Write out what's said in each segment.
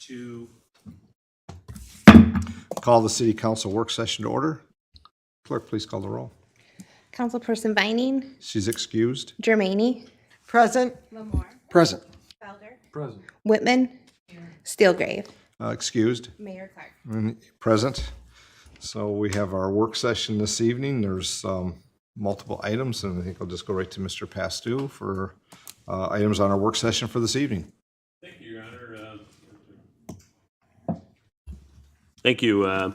to Call the City Council work session to order. Clerk, please call the roll. Councilperson Vining, She's excused. Germaini, Present. Lamore, Present. Felder, present. Whitman, Steelgrave, Excused. Mayor Clark. And present. So we have our work session this evening. There's multiple items, and I think I'll just go right to Mr. Pastu for items on our work session for this evening. Thank you, Your Honor. Thank you.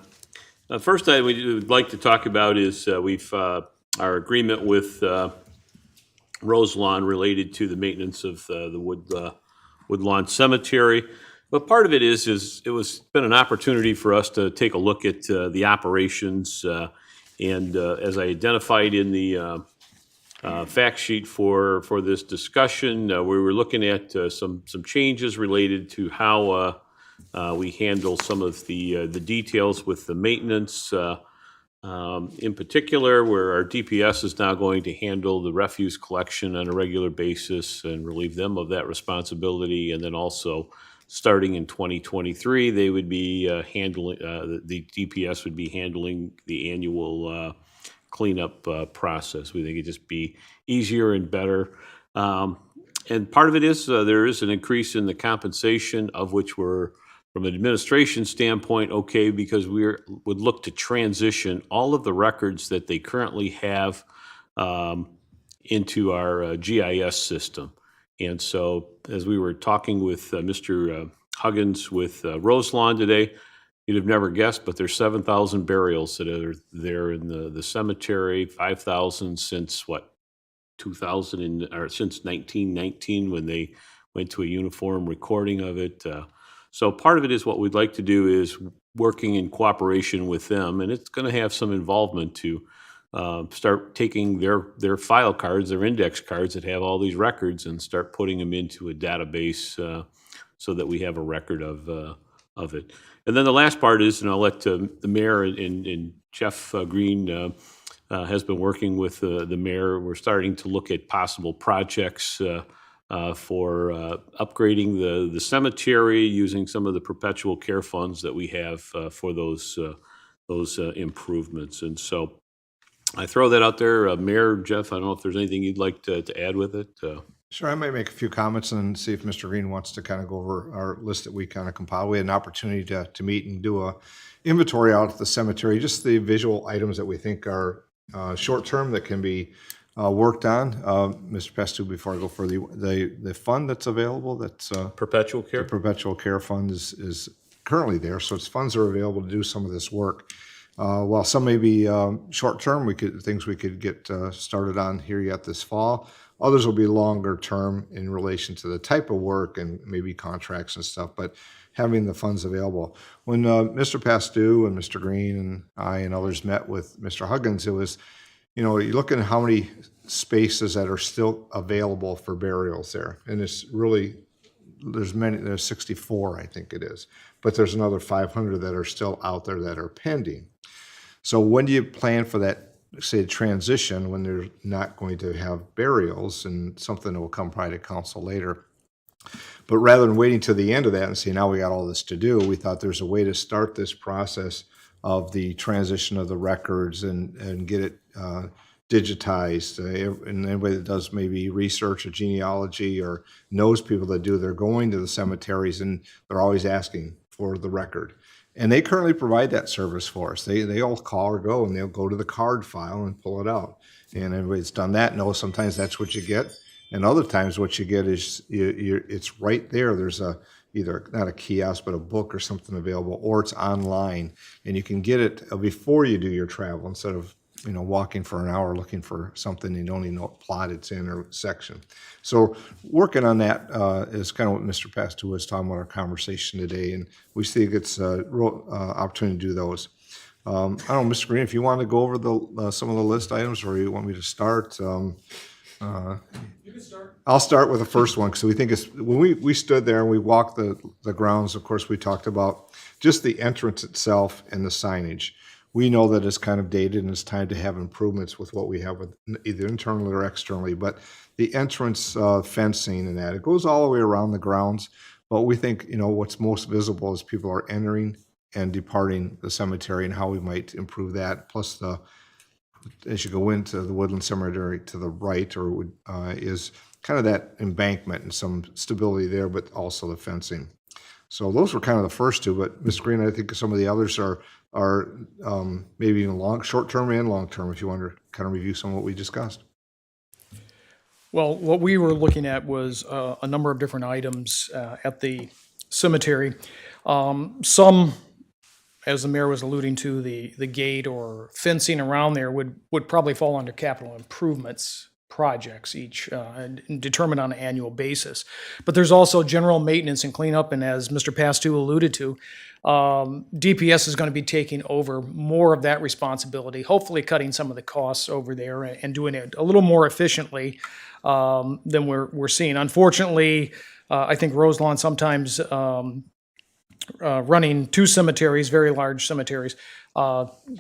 First item we would like to talk about is our agreement with Rose Lawn related to the maintenance of the Woodlawn Cemetery. But part of it is it was been an opportunity for us to take a look at the operations, and as I identified in the fact sheet for this discussion, we were looking at some changes related to how we handle some of the details with the maintenance. In particular, where our DPS is now going to handle the refuse collection on a regular basis and relieve them of that responsibility. And then also, starting in 2023, they would be handling, the DPS would be handling the annual cleanup process. We think it'd just be easier and better. And part of it is there is an increase in the compensation, of which we're, from an administration standpoint, okay, because would look to transition all of the records that they currently have into our GIS system. And so, as we were talking with Mr. Huggins with Roselawn today, you'd have never guessed, but there's 7,000 burials that are there in the cemetery, 5,000 since what, 2000 or since 1919 when they went to a uniform recording of it. So part of it is what we'd like to do is working in cooperation with them, and it's going to have some involvement to start taking their file cards, their index cards that have all these records, and start putting them into a database so that we have a record of it. And then the last part is, and I'll let the mayor and Jeff Green has been working with the mayor. We're starting to look at possible projects for upgrading the cemetery using some of the perpetual care funds that we have for those improvements. And so I throw that out there. Mayor, Jeff, I don't know if there's anything you'd like to add with it. Sure, I might make a few comments and see if Mr. Green wants to kind of go over our list that we kind of compiled. We had an opportunity to meet and do a inventory out at the cemetery, just the visual items that we think are short-term that can be worked on. Mr. Pestu, before I go further, the fund that's available, that's Perpetual care? the Perpetual Care Fund is currently there, so its funds are available to do some of this work. While some may be short-term, things we could get started on here yet this fall. Others will be longer-term in relation to the type of work and maybe contracts and stuff, but having the funds available. When Mr. Pastu and Mr. Green and I and others met with Mr. Huggins, it was, you look at how many spaces that are still available for burials there. And it's really, there's 64, I think it is. But there's another 500 that are still out there that are pending. So when do you plan for that, say, transition when they're not going to have burials, and something that will come probably to council later? But rather than waiting to the end of that and say, now we got all this to do, we thought there's a way to start this process of the transition of the records and get it digitized. And anybody that does maybe research or genealogy or knows people that do, they're going to the cemeteries and they're always asking for the record. And they currently provide that service for us. They all call or go, and they'll go to the card file and pull it out. And everybody that's done that knows sometimes that's what you get. And other times what you get is it's right there. There's either not a kiosk, but a book or something available, or it's online. And you can get it before you do your travel instead of walking for an hour looking for something you don't even know what plot it's in or section. So working on that is kind of what Mr. Pastu was talking about our conversation today, and we see it's a real opportunity to do those. I don't know, Mr. Green, if you want to go over some of the list items, or you want me to start. You can start. I'll start with the first one, because we think it's, when we stood there and we walked the grounds, of course, we talked about just the entrance itself and the signage. We know that it's kind of dated and it's time to have improvements with what we have with either internally or externally, but the entrance fencing and that, it goes all the way around the grounds, But we think, what's most visible is people are entering and departing the cemetery and how we might improve that. Plus, as you go into the Woodland Cemetery to the right, is kind of that embankment and some stability there, but also the fencing. So those were kind of the first two, but Ms. Green, I think some of the others are maybe even short-term and long-term, if you want to kind of review some of what we discussed. Well, what we were looking at was a number of different items at the cemetery. Some, as the mayor was alluding to, the gate or fencing around there would probably fall under capital improvements projects each and determined on an annual basis. But there's also general maintenance and cleanup, and as Mr. Pastu alluded to, DPS is going to be taking over more of that responsibility, hopefully cutting some of the costs over there and doing it a little more efficiently than we're seeing. Unfortunately, I think Roselawn sometimes running two cemeteries, very large cemeteries,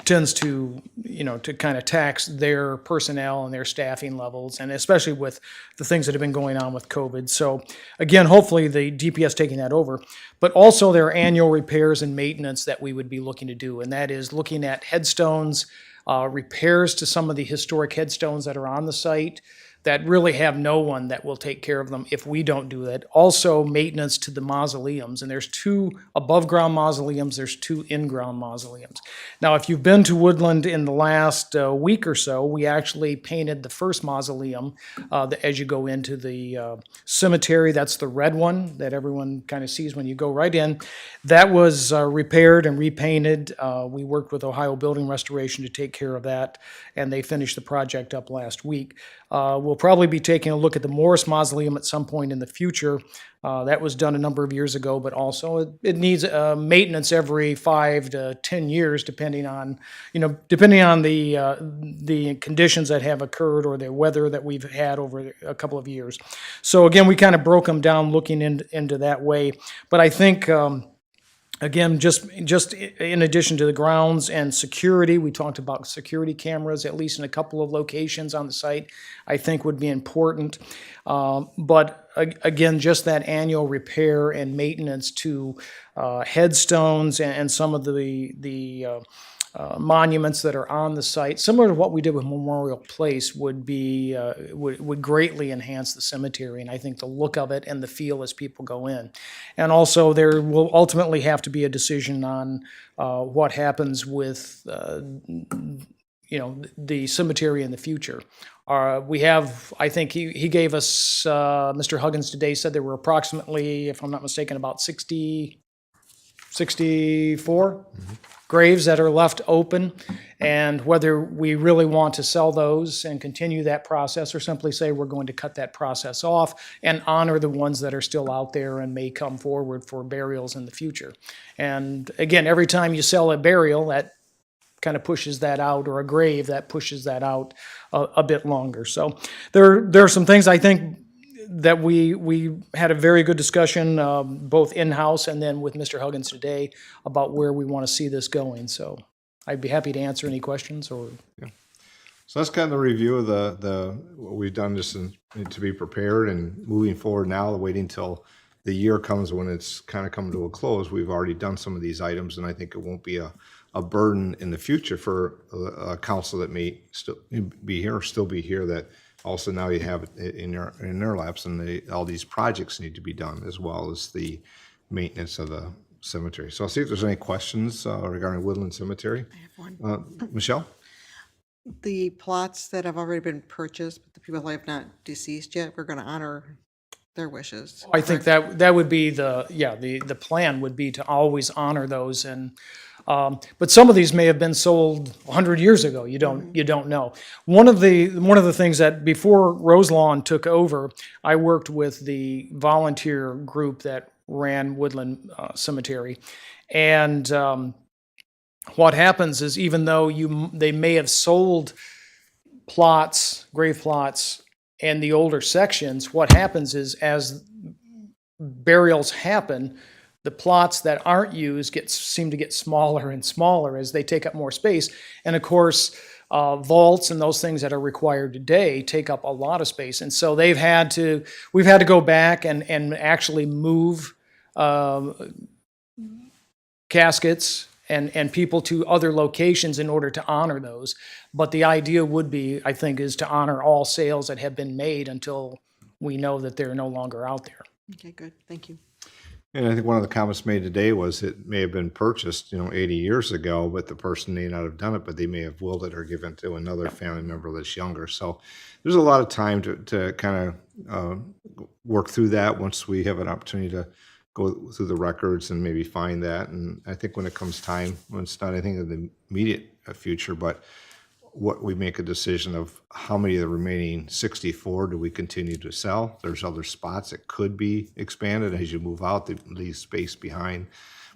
tends to, to kind of tax their personnel and their staffing levels, and especially with the things that have been going on with COVID. So again, hopefully the DPS taking that over, but also there are annual repairs and maintenance that we would be looking to do, and that is looking at headstones, repairs to some of the historic headstones that are on the site that really have no one that will take care of them if we don't do that. Also, maintenance to the mausoleums, and there's 2 above-ground mausoleums, there's 2 in-ground mausoleums. Now, if you've been to Woodland in the last week or so, we actually painted the first mausoleum as you go into the cemetery. That's the red one that everyone kind of sees when you go right in. That was repaired and repainted. We worked with Ohio Building Restoration to take care of that, and they finished the project up last week. We'll probably be taking a look at the Morris Mausoleum at some point in the future. That was done a number of years ago, but also it needs maintenance every 5 to 10 years, depending on the conditions that have occurred or the weather that we've had over a couple of years. So again, we kind of broke them down looking into that way. But I think again, just in addition to the grounds and security, we talked about security cameras, at least in a couple of locations on the site, I think would be important. But again, just that annual repair and maintenance to headstones and some of the monuments that are on the site, similar to what we did with Memorial Place, would greatly enhance the cemetery, and I think the look of it and the feel as people go in. And also, there will ultimately have to be a decision on what happens with the cemetery in the future. We have, I think he gave us, Mr. Huggins today said there were approximately, if I'm not mistaken, about 64 graves that are left open, and whether we really want to sell those and continue that process or simply say we're going to cut that process off and honor the ones that are still out there and may come forward for burials in the future. And again, every time you sell a burial, that kind of pushes that out, or a grave that pushes that out a bit longer. So there are some things I think that we had a very good discussion, both in-house and then with Mr. Huggins today, about where we want to see this going. So I'd be happy to answer any questions. So that's kind of the review of what we've done just to be prepared and moving forward now, waiting till the year comes when it's kind of come to a close. We've already done some of these items, and I think it won't be a burden in the future for a council that may still be here that also now you have it in their laps, and all these projects need to be done, as well as the maintenance of the cemetery. So I'll see if there's any questions regarding Woodland Cemetery. I have one. Michelle? The plots that have already been purchased, but the people who have not deceased yet, we're going to honor their wishes. I think that would be the plan would be to always honor those, and but some of these may have been sold 100 years ago. You don't know. One of the things that before Roselawn took over, I worked with the volunteer group that ran Woodland Cemetery, and what happens is, even though they may have sold grave plots and the older sections, what happens is, as burials happen, the plots that aren't used seem to get smaller and smaller as they take up more space. And of course, vaults and those things that are required today take up a lot of space. And so we've had to go back and actually move caskets and people to other locations in order to honor those. But the idea would be, I think, is to honor all sales that have been made until we know that they're no longer out there. Okay, good, thank you. And I think one of the comments made today was it may have been purchased, 80 years ago, but the person may not have done it, but they may have willed it or given it to another family member that's younger. So there's a lot of time to kind of work through that once we have an opportunity to go through the records and maybe find that. And I think when it comes time, when it's not anything in the immediate future, but what we make a decision of how many of the remaining 64 do we continue to sell. There's other spots that could be expanded as you move out, that leave space behind.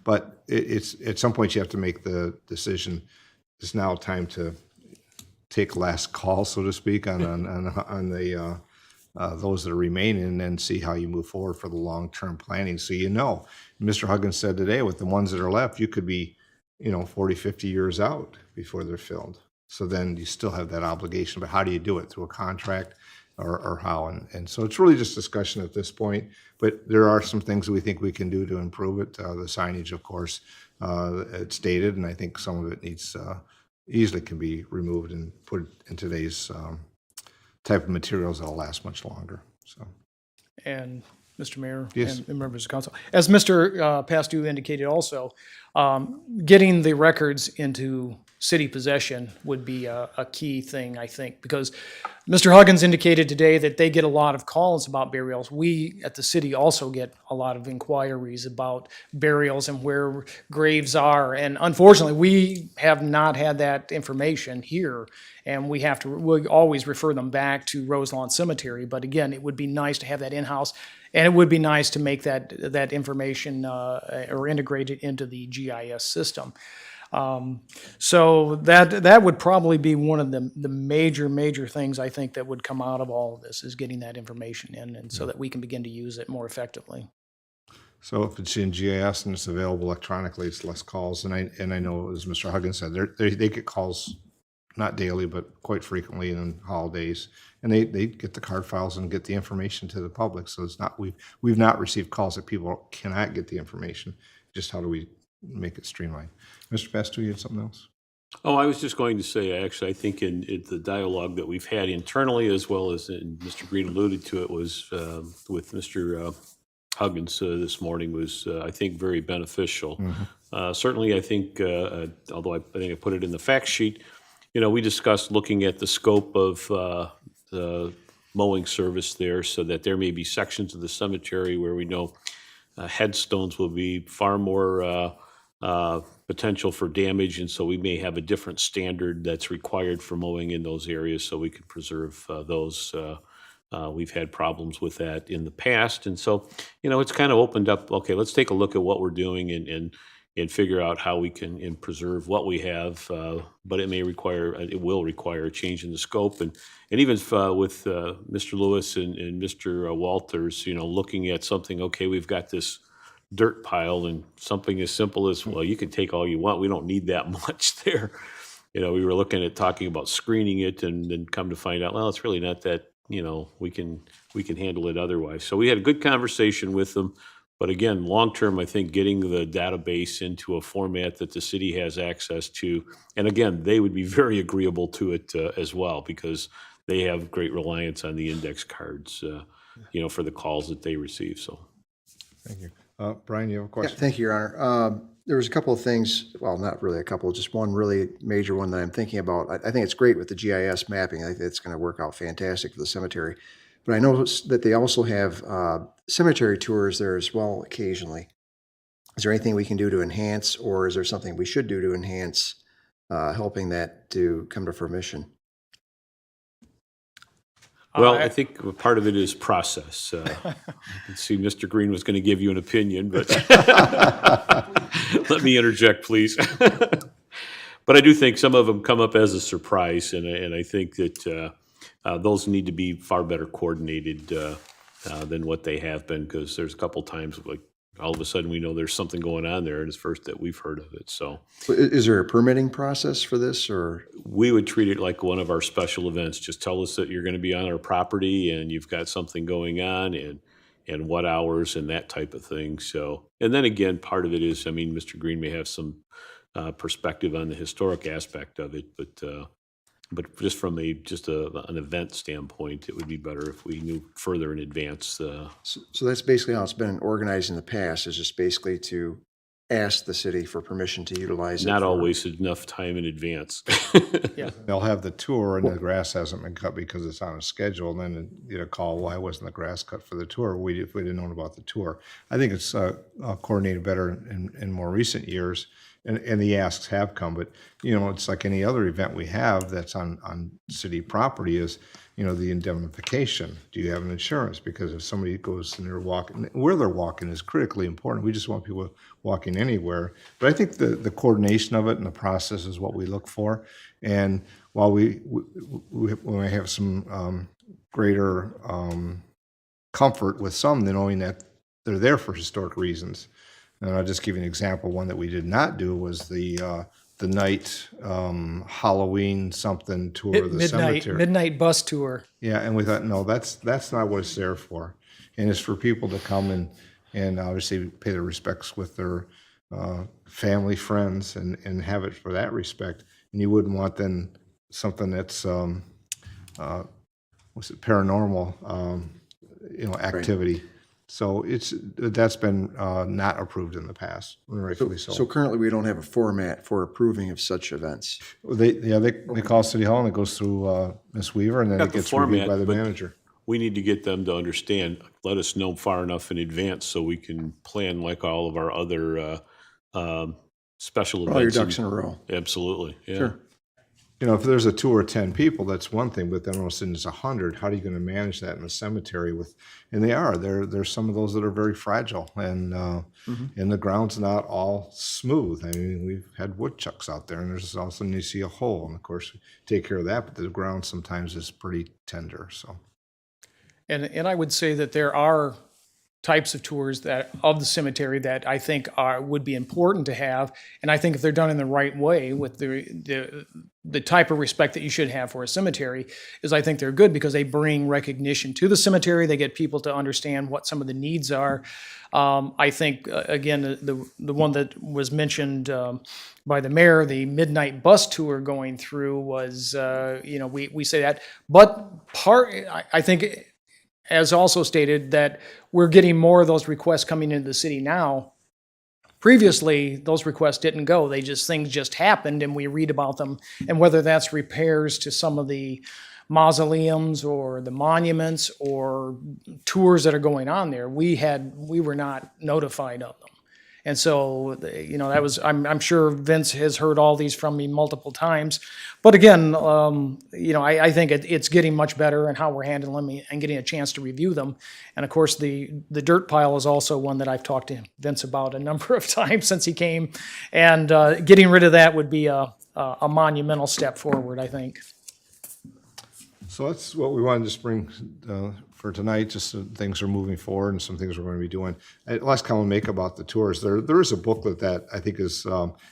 But it's at some point you have to make the decision. It's now time to take last call, so to speak, on the those that are remaining, and then see how you move forward for the long-term planning. So Mr. Huggins said today, with the ones that are left, you could be 40, 50 years out before they're filled. So then you still have that obligation, but how do you do it? Through a contract or how? And so it's really just discussion at this point, but there are some things that we think we can do to improve it. The signage, of course, it's dated, and I think some of it needs, easily can be removed and put in today's type of materials that'll last much longer, so. And Mr. Mayor Yes. and members of council, as Mr. Pastou indicated also, getting the records into city possession would be a key thing, I think, because Mr. Huggins indicated today that they get a lot of calls about burials. We at the city also get a lot of inquiries about burials and where graves are. And unfortunately, we have not had that information here, and we always refer them back to Roselawn Cemetery. But again, it would be nice to have that in-house, and it would be nice to make that information or integrate it into the GIS system. So that would probably be one of the major things I think that would come out of all of this, is getting that information in, and so that we can begin to use it more effectively. So if it's in GIS and it's available electronically, it's less calls. And I know, as Mr. Huggins said, they get calls not daily, but quite frequently on holidays. And they get the card files and get the information to the public. So it's not, we've not received calls that people cannot get the information. Just how do we make it streamlined? Mr. Pastou, you had something else? Oh, I was just going to say, actually, I think in the dialogue that we've had internally, as well as Mr. Green alluded to it, was with Mr. Huggins this morning, was, I think, very beneficial. Certainly, I think, although I think I put it in the fact sheet, we discussed looking at the scope of the mowing service there, so that there may be sections of the cemetery where we know headstones will be far more potential for damage, and so we may have a different standard that's required for mowing in those areas, so we can preserve those. We've had problems with that in the past, and so it's kind of opened up. Okay, let's take a look at what we're doing and figure out how we can preserve what we have. But it will require a change in the scope, and even with Mr. Lewis and Mr. Walters, looking at something. Okay, we've got this dirt pile, and something as simple as, well, you can take all you want. We don't need that much there. We were looking at talking about screening it, and then come to find out, well, it's really not that. We can handle it otherwise. So we had a good conversation with them. But again, long-term, I think getting the database into a format that the city has access to, and again, they would be very agreeable to it as well, because they have great reliance on the index cards, for the calls that they receive. So, Thank you. Brian, you have a Yeah, question? thank you, Your Honor. There was a couple of things, well, not really a couple, just one really major one that I'm thinking about. I think it's great with the GIS mapping. I think it's going to work out fantastic for the cemetery. But I noticed that they also have cemetery tours there as well occasionally. Is there anything we can do to enhance, or is there something we should do to enhance helping that to come to fruition? well, I think part of it is process. I can see Mr. Green was going to give you an opinion, but let me interject, please. But I do think some of them come up as a surprise, and I think that those need to be far better coordinated than what they have been, because there's a couple times, like, all of a sudden we know there's something going on there, and it's first that we've heard of it. So Is there a permitting process for this, or? we would treat it like one of our special events. Just tell us that you're going to be on our property and you've got something going on, and and what hours and that type of thing. So, and then again, part of it is, I mean, Mr. Green may have some perspective on the historic aspect of it, but just from an event standpoint, it would be better if we knew further in advance. So that's basically how it's been organized in the past, is just basically to ask the city for permission to utilize it. Not for- always enough time in advance. They'll have the tour and the grass hasn't been cut because it's on a schedule, and then you get a call, why wasn't the grass cut for the tour? If we didn't know about the tour. I think it's coordinated better in more recent years, and the asks have come, but, you know, it's like any other event we have that's on city property is, you know, the indemnification. Do you have an insurance? Because if somebody goes and they're walking, where they're walking is critically important. We just want people walking anywhere. But I think the coordination of it and the process is what we look for. And while we may have some greater comfort with some, than knowing that they're there for historic reasons. And I'll just give you an example. One that we did not do was the night Halloween something tour of the cemetery. Midnight bus tour. Yeah, and we thought, no, that's not what it's there for. And it's for people to come and obviously pay their respects with their family, friends, and have it for that respect. And you wouldn't want then something that's paranormal, activity. So that's been not approved in the past, rightfully so. So currently, we don't have a format for approving of such events. They call City Hall and it goes through Ms. Weaver, and then Got it the gets reviewed format, by the but- manager. We need to get them to understand, let us know far enough in advance so we can plan like all of our other special events. All your ducks in a row. Absolutely, yeah. Sure. You know, if there's a tour of 10 people, that's one thing, but then all of a sudden it's 100. How are you going to manage that in a cemetery and there's some of those that are very fragile, and the ground's not all smooth. I mean, we've had woodchucks out there, and there's all of a sudden you see a hole, and of course we take care of that, but the ground sometimes is pretty tender, so. And I would say that there are types of tours that of the cemetery that I think would be important to have, and I think if they're done in the right way with the type of respect that you should have for a cemetery, is I think they're good because they bring recognition to the cemetery. They get people to understand what some of the needs are. I think again the one that was mentioned by the mayor, the midnight bus tour going through was we say that, but I think, as also stated, that we're getting more of those requests coming into the city now. Previously, those requests didn't go. Things just happened and we read about them. And whether that's repairs to some of the mausoleums or the monuments or tours that are going on there, we were not notified of them. And so, that was, I'm sure Vince has heard all these from me multiple times. But again, I think it's getting much better in how we're handling them and getting a chance to review them. And of course, the dirt pile is also one that I've talked to Vince about a number of times since he came. And getting rid of that would be a monumental step forward, I think. So that's what we wanted to just bring for tonight, just so things are moving forward and some things we're going to be doing. Last comment I'll make about the tours, there is a booklet that I think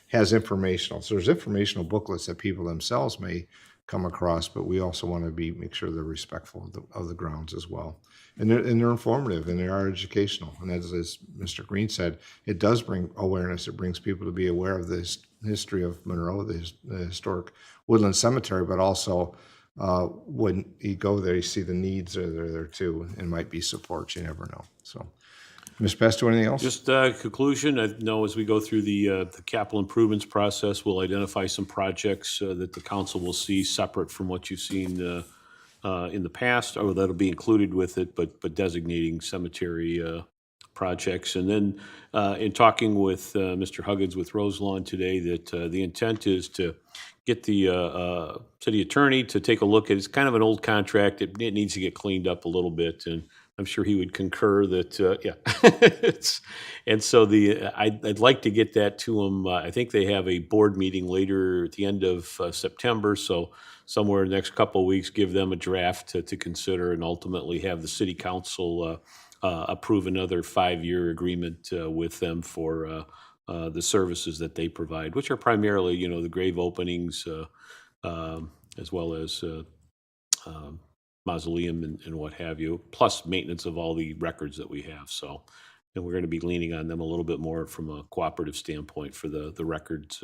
has informational. So there's informational booklets that people themselves may come across, but we also want to make sure they're respectful of the grounds as well. And they're informative and they are educational. And as Mr. Green said, it does bring awareness. It brings people to be aware of the history of Monroe, the historic Woodland Cemetery, but also when you go there, you see the needs are there too, and might be support. You never know. So, Ms. Pesto, anything else? Just conclusion, I know as we go through the capital improvements process, we'll identify some projects that the council will see separate from what you've seen in the past, or that'll be included with it, but designating cemetery projects. And then in talking with Mr. Huggins with Roselawn today, that the intent is to get the city attorney to take a look at, it's kind of an old contract. It needs to get cleaned up a little bit, and I'm sure he would concur that, and so I'd like to get that to him. I think they have a board meeting later at the end of September, so somewhere in the next couple of weeks, give them a draft to consider, and ultimately have the city council approve another 5-year agreement with them for the services that they provide, which are primarily, the grave openings, as well as mausoleum and what have you, plus maintenance of all the records that we have. So, and we're going to be leaning on them a little bit more from a cooperative standpoint for the records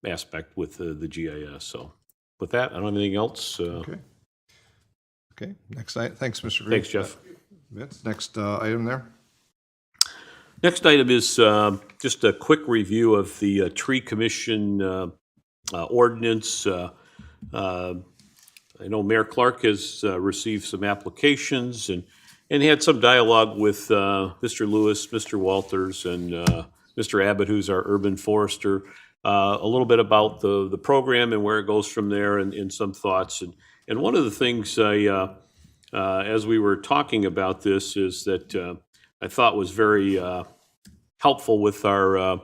aspect with the GIS. So with that, I don't have anything else. Okay. Okay, next item. Thanks, Mr. Green. Thanks, Jeff. Vince, next item there. Next item is just a quick review of the tree commission ordinance. I know Mayor Clark has received some applications and had some dialogue with Mr. Lewis, Mr. Walters, and Mr. Abbott, who's our urban forester, a little bit about the program and where it goes from there, and some thoughts. And one of the things as we were talking about this is that I thought was very helpful with our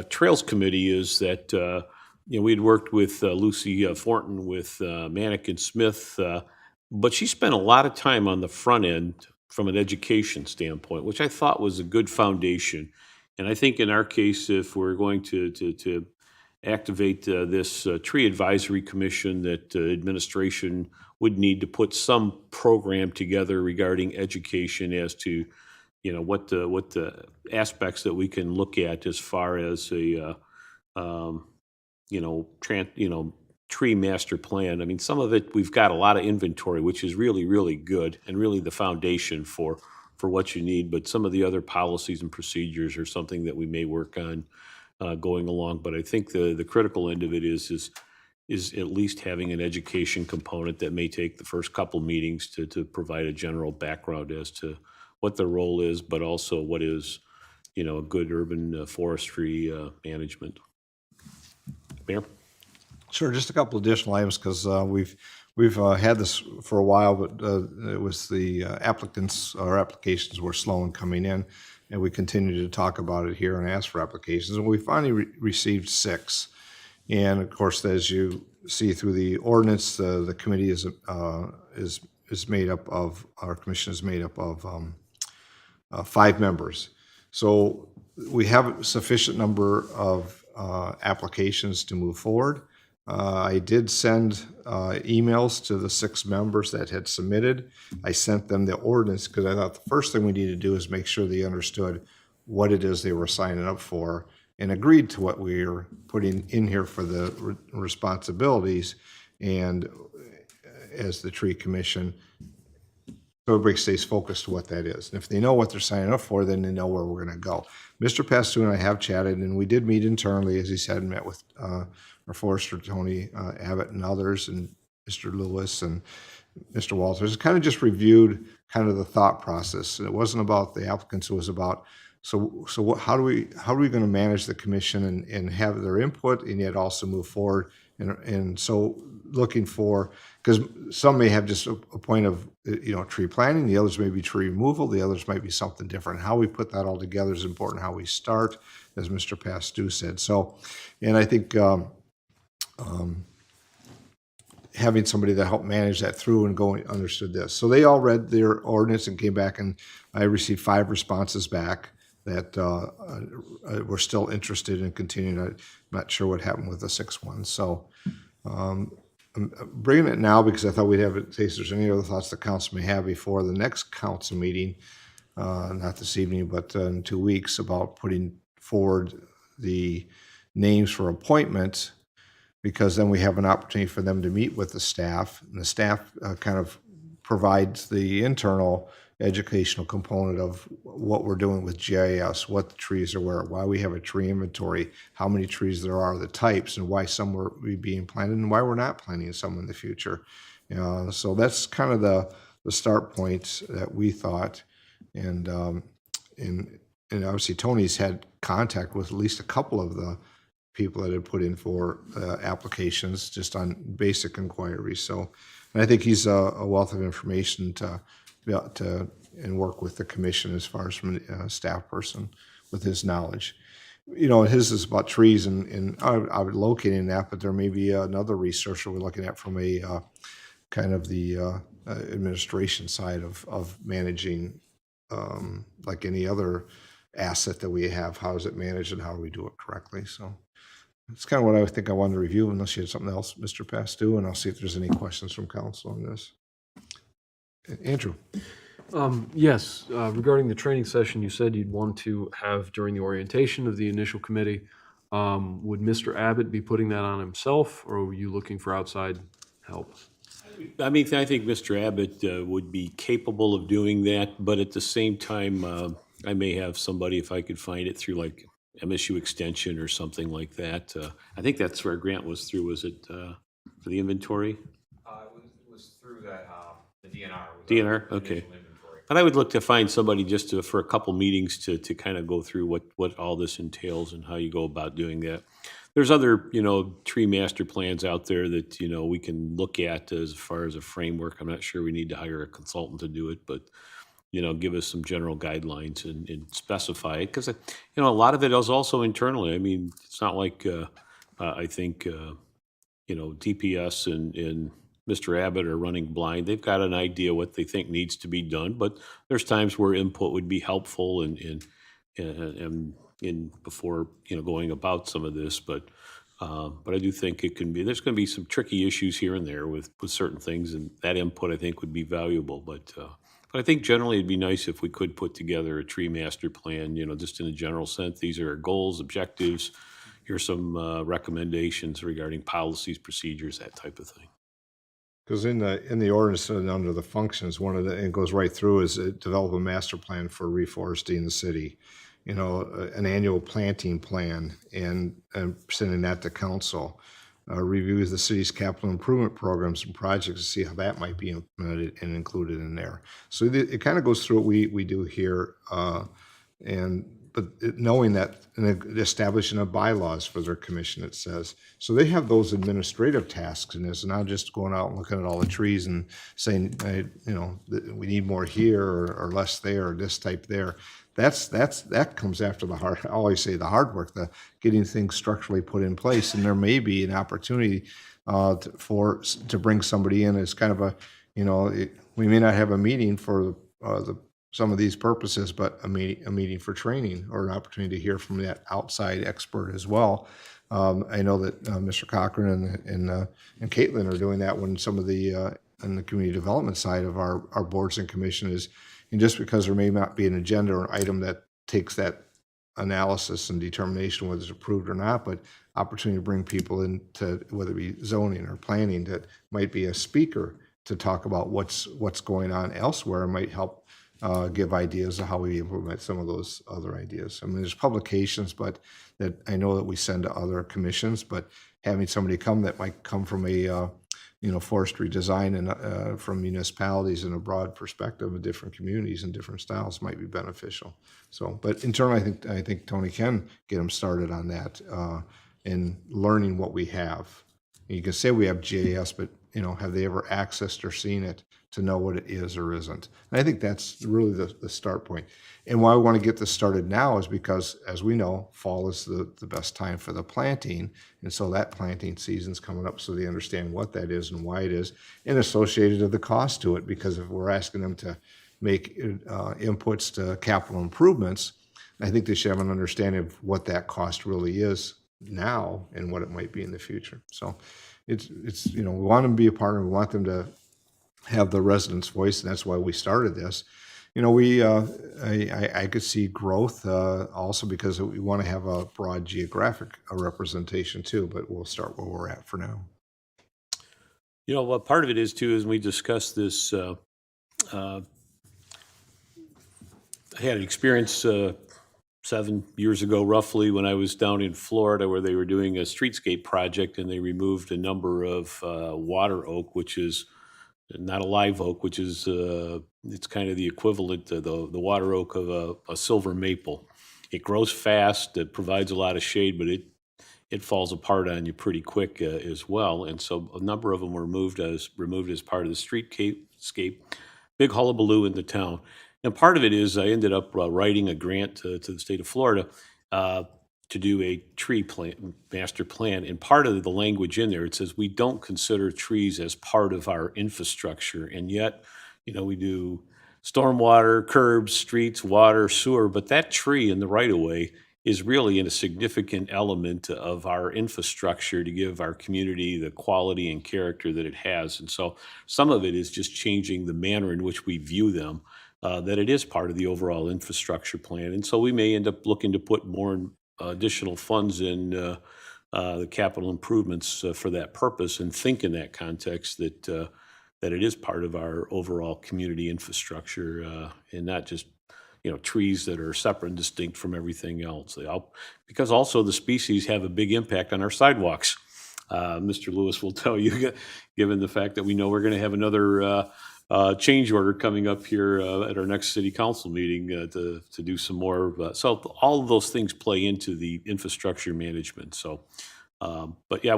Trails Committee is that we'd worked with Lucy Fortin with Manikin Smith, but she spent a lot of time on the front end from an education standpoint, which I thought was a good foundation. And I think in our case, if we're going to activate this tree advisory commission, that administration would need to put some program together regarding education as to what the aspects that we can look at as far as a tree master plan. I mean, some of it, we've got a lot of inventory, which is really, really good and really the foundation for what you need. But some of the other policies and procedures are something that we may work on going along. But I think the critical end of it is at least having an education component that may take the first couple meetings to provide a general background as to what the role is, but also what is, a good urban forestry management. Mayor? Sure, just a couple additional items because we've had this for a while, but it was the applications were slow in coming in, and we continue to talk about it here and ask for applications, and we finally received 6. And of course, as you see through the ordinance, the committee is made up of, our commission is made up of 5 members. So we have a sufficient number of applications to move forward. I did send emails to the 6 members that had submitted. I sent them the ordinance because I thought the first thing we needed to do is make sure they understood what it is they were signing up for and agreed to what we were putting in here for the responsibilities and as the tree commission, so everybody stays focused to what that is. And if they know what they're signing up for, then they know where we're going to go. Mr. Pastu and I have chatted, and we did meet internally, as he said, and met with our forester, Tony Abbott, and others, and Mr. Lewis and Mr. Walters. Kind of just reviewed kind of the thought process. It wasn't about the applicants. It was about, how are we going to manage the commission and have their input and yet also move forward? And so looking for, because some may have just a point of, tree planting, the others may be tree removal, the others might be something different. How we put that all together is important, how we start, as Mr. Pastu said. So, and I think having somebody that helped manage that through and going understood this. So they all read their ordinance and came back, and I received 5 responses back that were still interested in continuing. I'm not sure what happened with the 6th one. So I'm bringing it now because I thought we'd have it in case there's any other thoughts the council may have before the next council meeting, not this evening, but in 2 weeks, about putting forward the names for appointments, because then we have an opportunity for them to meet with the staff, and the staff kind of provides the internal educational component of what we're doing with GIS, what the trees are where, why we have a tree inventory, how many trees there are, the types, and why some were being planted and why we're not planting some in the future. So that's kind of the start point that we thought. And obviously Tony's had contact with at least a couple of the people that had put in for applications just on basic inquiries. So, and I think he's a wealth of information to and work with the commission as far as from a staff person with his knowledge. His is about trees and I would locate in that, but there may be another researcher we're looking at from a kind of the administration side of managing like any other asset that we have. How is it managed and how do we do it correctly? So That's kind of what I think I wanted to review, unless you had something else, Mr. Pastu, and I'll see if there's any questions from council on this. Andrew? Yes, regarding the training session, you said you'd want to have during the orientation of the initial committee. Would Mr. Abbott be putting that on himself, or were you looking for outside help? I mean, I think Mr. Abbott would be capable of doing that, but at the same time, I may have somebody, if I could find it, through like MSU Extension or something like that. I think that's where Grant was through, was it for the inventory? It was through that, the DNR. DNR, okay. But I would look to find somebody just for a couple meetings to kind of go through what all this entails and how you go about doing that. There's other, tree master plans out there that, we can look at as far as a framework. I'm not sure we need to hire a consultant to do it, but, give us some general guidelines and specify it. Because, a lot of it is also internally. I mean, it's not like, I think, DPS and Mr. Abbott are running blind. They've got an idea what they think needs to be done, but there's times where input would be helpful and before going about some of this. But I do think it can be. There's going to be some tricky issues here and there with certain things, and that input I think would be valuable. But I think generally it'd be nice if we could put together a tree master plan. Just in a general sense, these are our goals, objectives. Here's some recommendations regarding policies, procedures, that type of thing. Because in the ordinance and under the functions, it goes right through, is develop a master plan for reforesting the city, an annual planting plan, and sending that to council. Reviews the city's capital improvement programs and projects to see how that might be implemented and included in there. So it kind of goes through what we do here, but knowing that and establishing a bylaws for their commission, it says. So they have those administrative tasks in this, and not just going out and looking at all the trees and saying, we need more here or less there or this type there. That comes after the hard, I always say the hard work, the getting things structurally put in place. And there may be an opportunity to bring somebody in as kind of a, we may not have a meeting for some of these purposes, but a meeting for training or an opportunity to hear from that outside expert as well. I know that Mr. Cochran and Caitlin are doing that when some of the on the community development side of our boards and commissions, and just because there may not be an agenda or an item that takes that analysis and determination whether it's approved or not, but opportunity to bring people into whether it be zoning or planning that might be a speaker to talk about what's going on elsewhere might help give ideas of how we implement some of those other ideas. I mean, there's publications, but that I know that we send to other commissions, but having somebody come that might come from a, forestry design and from municipalities in a broad perspective of different communities and different styles might be beneficial. So, but internally, I think Tony can get them started on that in learning what we have. You can say we have GIS, but have they ever accessed or seen it to know what it is or isn't? And I think that's really the start point. And why we want to get this started now is because, as we know, fall is the best time for the planting. And so that planting season's coming up, so they understand what that is and why it is, and associated to the cost to it. Because if we're asking them to make inputs to capital improvements, I think they should have an understanding of what that cost really is now and what it might be in the future. So it's we want them to be a partner. We want them to have the residents' voice, and that's why we started this. I could see growth also because we want to have a broad geographic representation too, but we'll start where we're at for now. What part of it is too, is we discussed this, I had an experience 7 years ago, roughly, when I was down in Florida where they were doing a streetscape project and they removed a number of water oak, which is not a live oak, which is it's kind of the equivalent to the water oak of a silver maple. It grows fast, it provides a lot of shade, but it falls apart on you pretty quick as well. And so a number of them were removed as part of the streetscape. Big hullabaloo in the town. And part of it is I ended up writing a grant to the state of Florida to do a tree master plan. And part of the language in there, it says we don't consider trees as part of our infrastructure. And yet, we do stormwater, curbs, streets, water, sewer, but that tree in the right of way is really a significant element of our infrastructure to give our community the quality and character that it has. And so some of it is just changing the manner in which we view them, that it is part of the overall infrastructure plan. And so we may end up looking to put more additional funds in the capital improvements for that purpose, and think in that context that it is part of our overall community infrastructure, and not just trees that are separate and distinct from everything else. Because also the species have a big impact on our sidewalks. Mr. Lewis will tell you, given the fact that we know we're going to have another change order coming up here at our next city council meeting to do some more. So all of those things play into the infrastructure management. So, but yeah,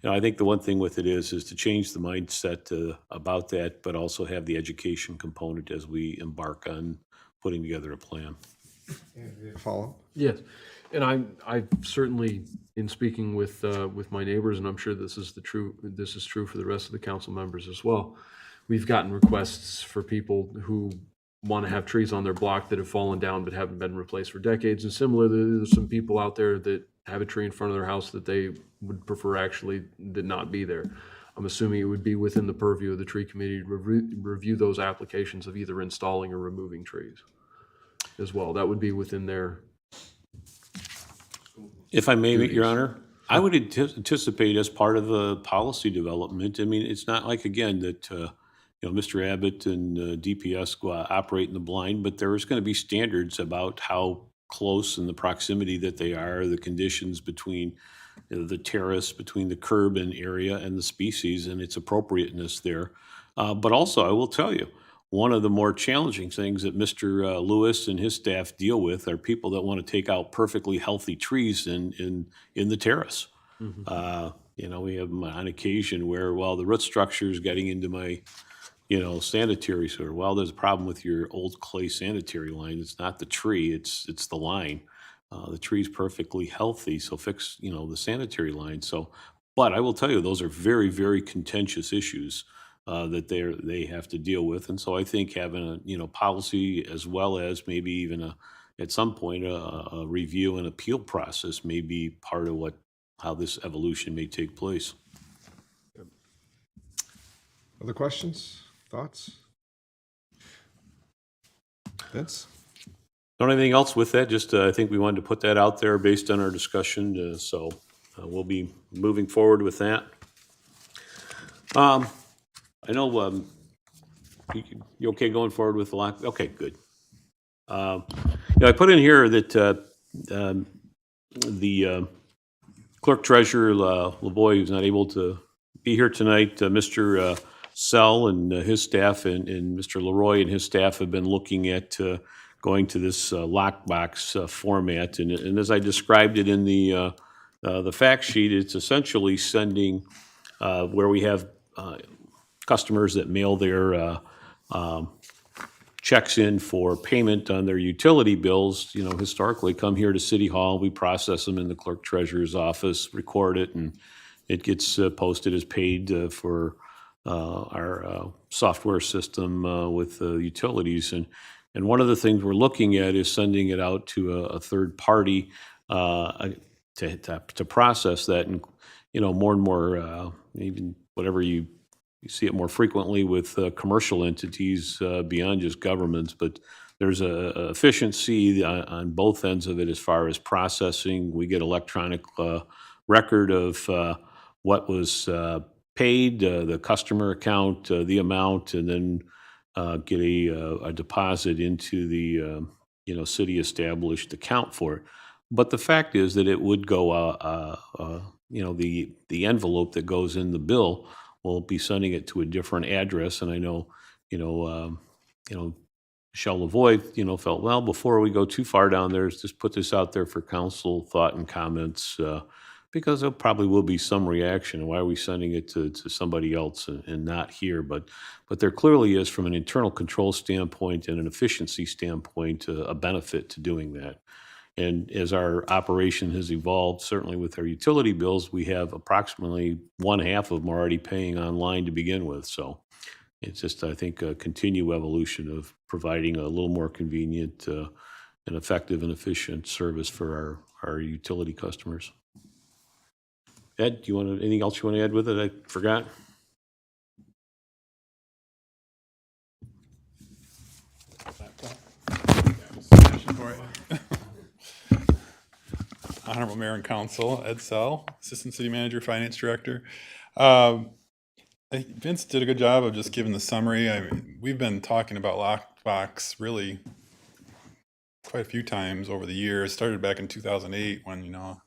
I think the one thing with it is to change the mindset about that, but also have the education component as we embark on putting together a plan. Follow? Yes, and I certainly, in speaking with my neighbors, and I'm sure this is true for the rest of the council members as well. We've gotten requests for people who want to have trees on their block that have fallen down but haven't been replaced for decades. And similarly, there's some people out there that have a tree in front of their house that they would prefer actually that not be there. I'm assuming it would be within the purview of the tree committee to review those applications of either installing or removing trees as well. That would be within their. If I may, Your Honor, I would anticipate as part of the policy development, I mean, it's not like, again, that, Mr. Abbott and DPS go out, operate in the blind, but there is going to be standards about how close and the proximity that they are, the conditions between the terrace, between the curb and area and the species and its appropriateness there. But also, I will tell you, one of the more challenging things that Mr. Lewis and his staff deal with are people that want to take out perfectly healthy trees in the terrace. We have them on occasion where, well, the root structure is getting into my, sanitary sewer. Well, there's a problem with your old clay sanitary line. It's not the tree, it's the line. The tree's perfectly healthy, so fix, the sanitary line. So, but I will tell you, those are very, very contentious issues that they have to deal with. And so I think having a, policy, as well as maybe even at some point, a review and appeal process may be part of how this evolution may take place. Other questions, thoughts? Vince? Not anything else with that, just I think we wanted to put that out there based on our discussion, so we'll be moving forward with that. I know, you okay going forward with the lock? Okay, good. I put in here that the clerk treasurer, LaVoy, who's not able to be here tonight, Mr. Sell and his staff and Mr. Leroy and his staff have been looking at going to this lockbox format. And as I described it in the fact sheet, it's essentially sending where we have customers that mail their checks in for payment on their utility bills, historically come here to City Hall, we process them in the clerk treasurer's office, record it, and it gets posted as paid for our software system with utilities. And one of the things we're looking at is sending it out to a third party to process that. And, more and more, even whatever you see it more frequently with commercial entities beyond just governments, but there's a efficiency on both ends of it as far as processing. We get electronic record of what was paid, the customer account, the amount, and then get a deposit into the city established account for it. But the fact is that it would go, the envelope that goes in the bill will be sending it to a different address. And I know, Michelle Lavoie, felt, well, before we go too far down there, just put this out there for council thought and comments, because there probably will be some reaction. Why are we sending it to somebody else and not here? But there clearly is, from an internal control standpoint and an efficiency standpoint, a benefit to doing that. And as our operation has evolved, certainly with our utility bills, we have approximately one half of them already paying online to begin with. So it's just, I think, a continued evolution of providing a little more convenient an effective and efficient service for our utility customers. Ed, do you want anything else you want to add with it? I forgot. For it. Honorable Mayor and Council, Ed Sell, Assistant City Manager, Finance Director. I think Vince did a good job of just giving the summary. I mean, we've been talking about lockbox really quite a few times over the years. Started back in 2008 when,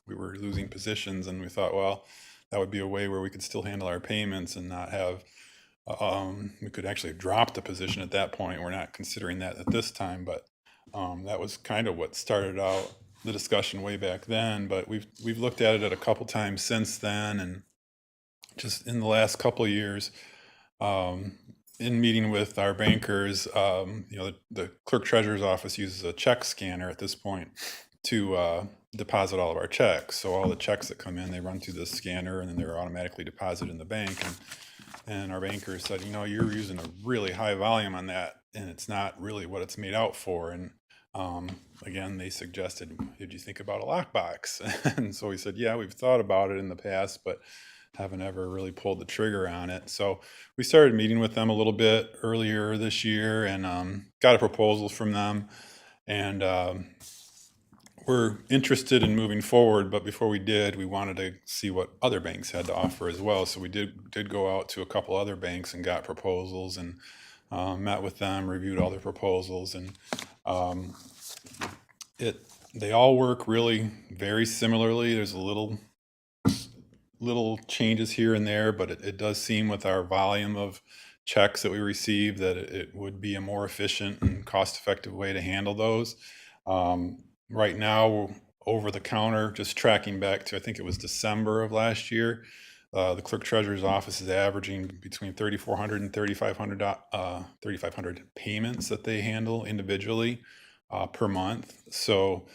we were losing positions, and we thought, well, that would be a way where we could still handle our payments and not have, we could actually have dropped the position at that point. We're not considering that at this time, but that was kind of what started out the discussion way back then. But we've looked at it a couple times since then, and just in the last couple of years, in meeting with our bankers, the clerk treasurer's office uses a check scanner at this point to deposit all of our checks. So all the checks that come in, they run through this scanner, and then they're automatically deposited in the bank. And our bankers said, you're using a really high volume on that, and it's not really what it's made out for. And again, they suggested, did you think about a lockbox? And so we said, yeah, we've thought about it in the past, but haven't ever really pulled the trigger on it. So we started meeting with them a little bit earlier this year, and got a proposal from them. And we're interested in moving forward, but before we did, we wanted to see what other banks had to offer as well. So we did go out to a couple other banks and got proposals, and met with them, reviewed all their proposals, and they all work really very similarly. There's a little changes here and there, but it does seem with our volume of checks that we receive that it would be a more efficient and cost-effective way to handle those. Right now, over the counter, just tracking back to, I think it was December of last year, the clerk treasurer's office is averaging between 3,400 and 3,500 payments that they handle individually per month. So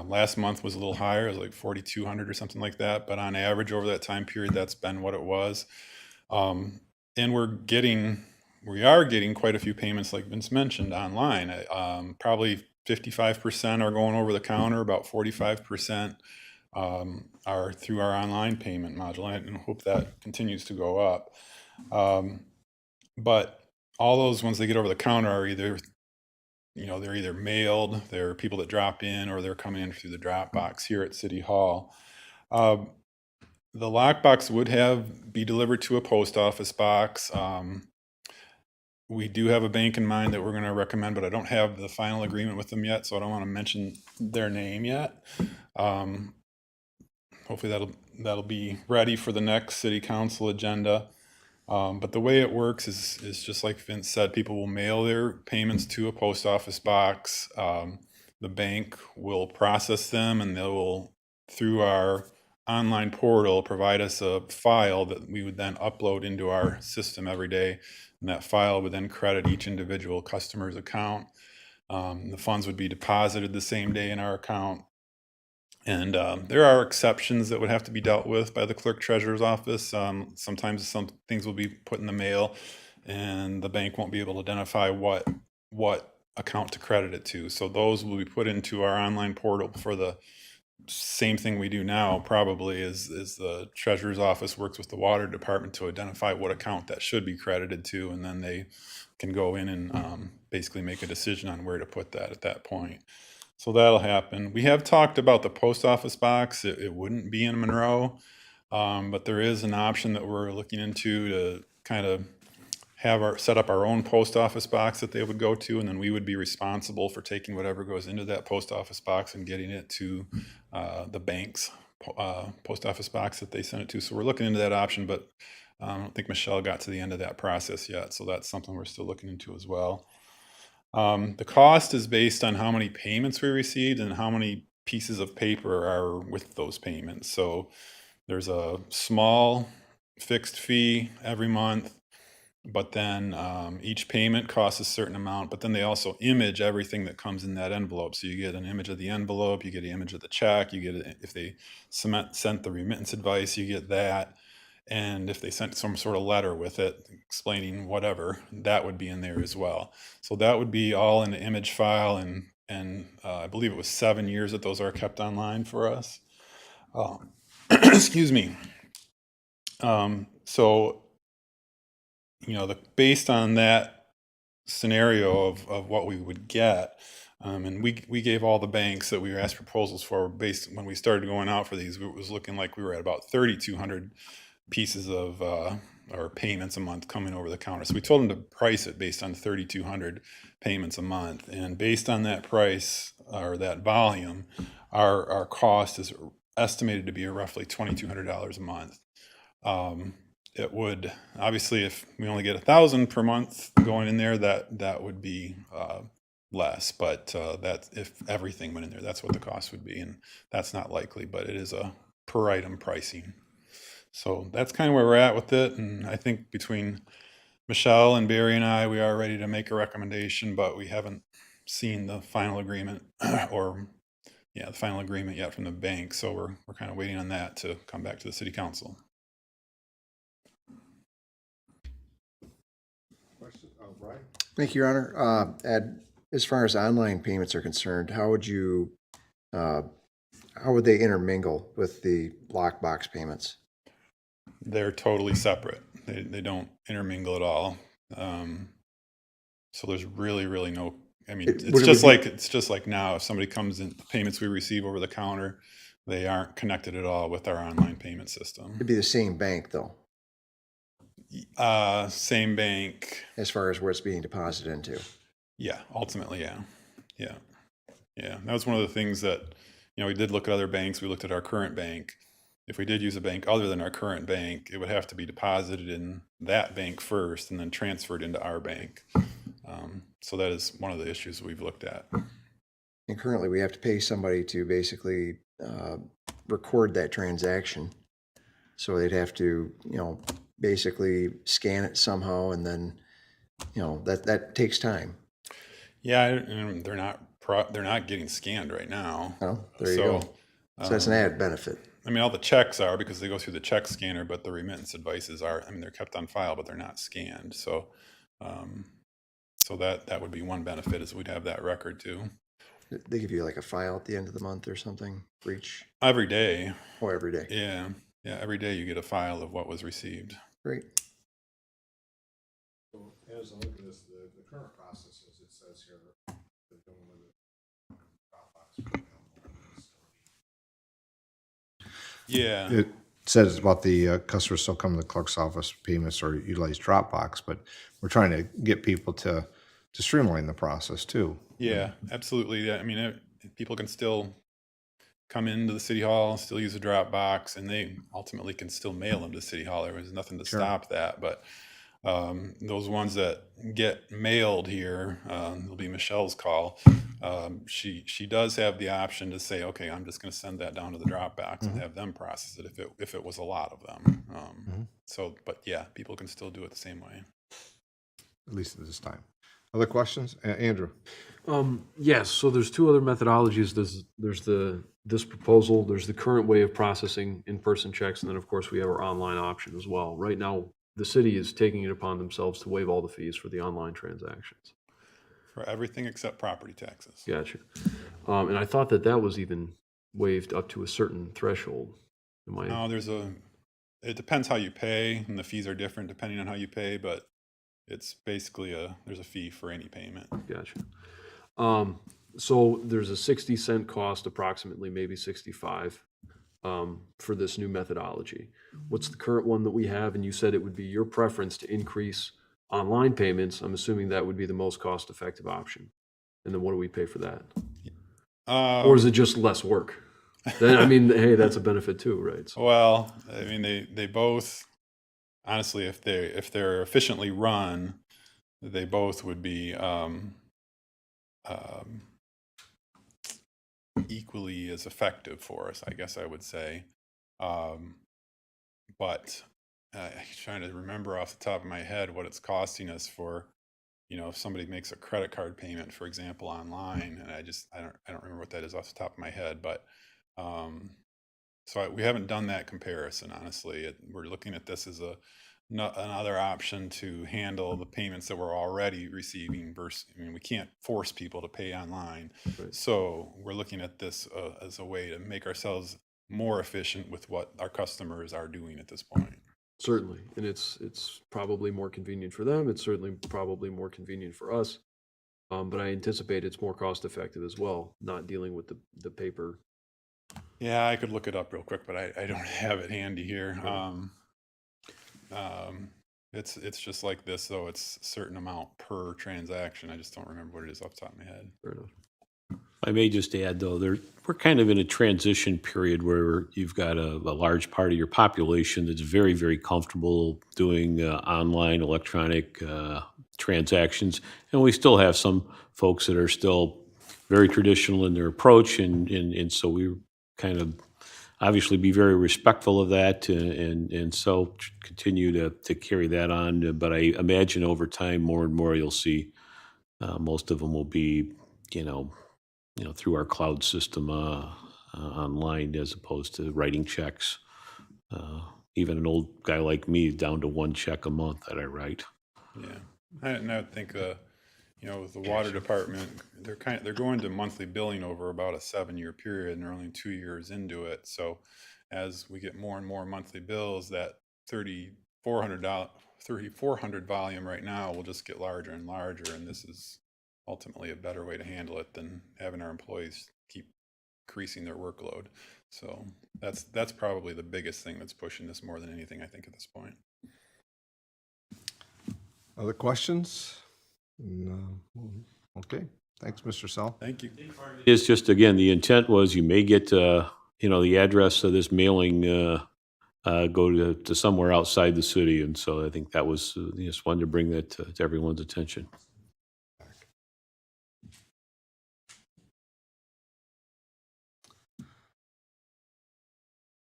last month was a little higher, it was like 4,200 or something like that. But on average over that time period, that's been what it was. And we are getting quite a few payments, like Vince mentioned, online. Probably 55% are going over the counter, about 45% are through our online payment module, and I hope that continues to go up. But all those ones they get over the counter are either, they're either mailed, they're people that drop in, or they're coming in through the drop box here at City Hall. The lockbox would be delivered to a post office box. We do have a bank in mind that we're going to recommend, but I don't have the final agreement with them yet, so I don't want to mention their name yet. Hopefully that'll be ready for the next city council agenda. But the way it works is just like Vince said, people will mail their payments to a post office box. The bank will process them, and they will, through our online portal, provide us a file that we would then upload into our system every day. And that file would then credit each individual customer's account. The funds would be deposited the same day in our account. And there are exceptions that would have to be dealt with by the clerk treasurer's office. Sometimes some things will be put in the mail, and the bank won't be able to identify what account to credit it to. So those will be put into our online portal for the same thing we do now, probably, is the treasurer's office works with the water department to identify what account that should be credited to, and then they can go in and basically make a decision on where to put that at that point. So that'll happen. We have talked about the post office box. It wouldn't be in Monroe, but there is an option that we're looking into to kind of set up our own post office box that they would go to, and then we would be responsible for taking whatever goes into that post office box and getting it to the bank's post office box that they send it to. So we're looking into that option, but I don't think Michelle got to the end of that process yet. So that's something we're still looking into as well. The cost is based on how many payments we received and how many pieces of paper are with those payments. So there's a small fixed fee every month, but then each payment costs a certain amount, but then they also image everything that comes in that envelope. So you get an image of the envelope, you get an image of the check, you get if they sent the remittance advice, you get that. And if they sent some sort of letter with it explaining whatever, that would be in there as well. So that would be all in the image file, and and I believe it was 7 years that those are kept online for us. Excuse me. So, based on that scenario of what we would get, and we gave all the banks that we were asked proposals for, based when we started going out for these, it was looking like we were at about 3,200 pieces of or payments a month coming over the counter. So we told them to price it based on 3,200 payments a month, and based on that price or that volume, our cost is estimated to be roughly $2,200 a month. It would, obviously, if we only get 1,000 per month going in there, that would be less. But that if everything went in there, that's what the cost would be, and that's not likely. But it is a per item pricing. So that's kind of where we're at with it. And I think between Michelle and Barry and I, we are ready to make a recommendation, but we haven't seen the final agreement or the final agreement yet from the bank. So we're kind of waiting on that to come back to the city council. Brian? Thank you, Your Honor. As far as online payments are concerned, how would they intermingle with the lockbox payments? They're totally separate. They don't intermingle at all. So there's really no. I mean, it's just like now. If somebody comes in, the payments we receive over the counter, they aren't connected at all with our online payment system. It'd be the same bank, though, Same bank. as far as where it's being deposited into. Yeah, ultimately, yeah. That was one of the things that we did look at other banks. We looked at our current bank. If we did use a bank other than our current bank, it would have to be deposited in that bank first and then transferred into our bank. So that is one of the issues we've looked at. And currently, we have to pay somebody to basically record that transaction. So they'd have to, basically scan it somehow, and then, that takes time. Yeah, and they're not getting scanned right now. Oh, there you go. So that's an added benefit. I mean, all the checks are, because they go through the check scanner, but the remittance advices are, they're kept on file, but they're not scanned. So, so that would be one benefit, is we'd have that record too. They give you like a file at the end of the month or something for each? Every day. Oh, every day. Yeah. Every day you get a file of what was received. Great. So as I look at this, the current process, as it says here, they're doing with it, Dropbox. Yeah. It says about the customers still come to the clerk's office payments or utilize Dropbox, but we're trying to get people to streamline the process too. Yeah, absolutely. Yeah, I mean, people can still come into the city hall, still use a Dropbox, and they ultimately can still mail them to City Hall. There's nothing to stop that. But those ones that get mailed here, it'll be Michelle's call. She does have the option to say, okay, I'm just going to send that down to the Dropbox and have them process it if it was a lot of them. So, but yeah, people can still do it the same way. At least at this time. Other questions? Andrew? Yes, so there's two other methodologies. There's this proposal, there's the current way of processing in-person checks, and then of course we have our online option as well. Right now, the city is taking it upon themselves to waive all the fees for the online transactions. For everything except property taxes. Gotcha. And I thought that was even waived up to a certain threshold. No, it depends how you pay, and the fees are different depending on how you pay, but it's basically there's a fee for any payment. Gotcha. So there's a 60-cent cost, approximately, maybe 65, for this new methodology. What's the current one that we have? And you said it would be your preference to increase online payments. I'm assuming that would be the most cost-effective option. And then what do we pay for that? Or is it just less work? Then, I mean, hey, that's a benefit too, right? So, Well, I mean, they both, honestly, if they're efficiently run, they both would be equally as effective for us, I guess I would say. But I'm trying to remember off the top of my head what it's costing us for, if somebody makes a credit card payment, for example, online, and I don't remember what that is off the top of my head, but so we haven't done that comparison, honestly. We're looking at this as a another option to handle the payments that we're already receiving versus, I mean, we can't force people to pay online. So we're looking at this as a way to make ourselves more efficient with what our customers are doing at this point. Certainly, and it's probably more convenient for them. It's certainly probably more convenient for us. But I anticipate it's more cost effective as well, not dealing with the paper. Yeah, I could look it up real quick, but I don't have it handy here. It's just like this, though. It's a certain amount per transaction. I just don't remember what it is off the top of my head. Fair enough. I may just add, though, we're kind of in a transition period where you've got a large part of your population that's very, very comfortable doing online electronic transactions, and we still have some folks that are still very traditional in their approach, and so we kind of obviously be very respectful of that, and so continue to carry that on. But I imagine over time, more and more, you'll see most of them will be, through our cloud system online, as opposed to writing checks. Even an old guy like me is down to one check a month that I write. Yeah, and I would think with the water department, they're going to monthly billing over about a 7-year period, and they're only 2 years into it. So as we get more and more monthly bills, that $3,400 volume right now will just get larger and larger, and this is ultimately a better way to handle it than having our employees keep increasing their workload. So that's probably the biggest thing that's pushing this more than anything, I think, at this point. Other questions? No. Okay, thanks, Mr. Sell. Thank you. It's just, again, the intent was you may get, the address of this mailing go to somewhere outside the city, and so I think that was, just wanted to bring that to everyone's attention.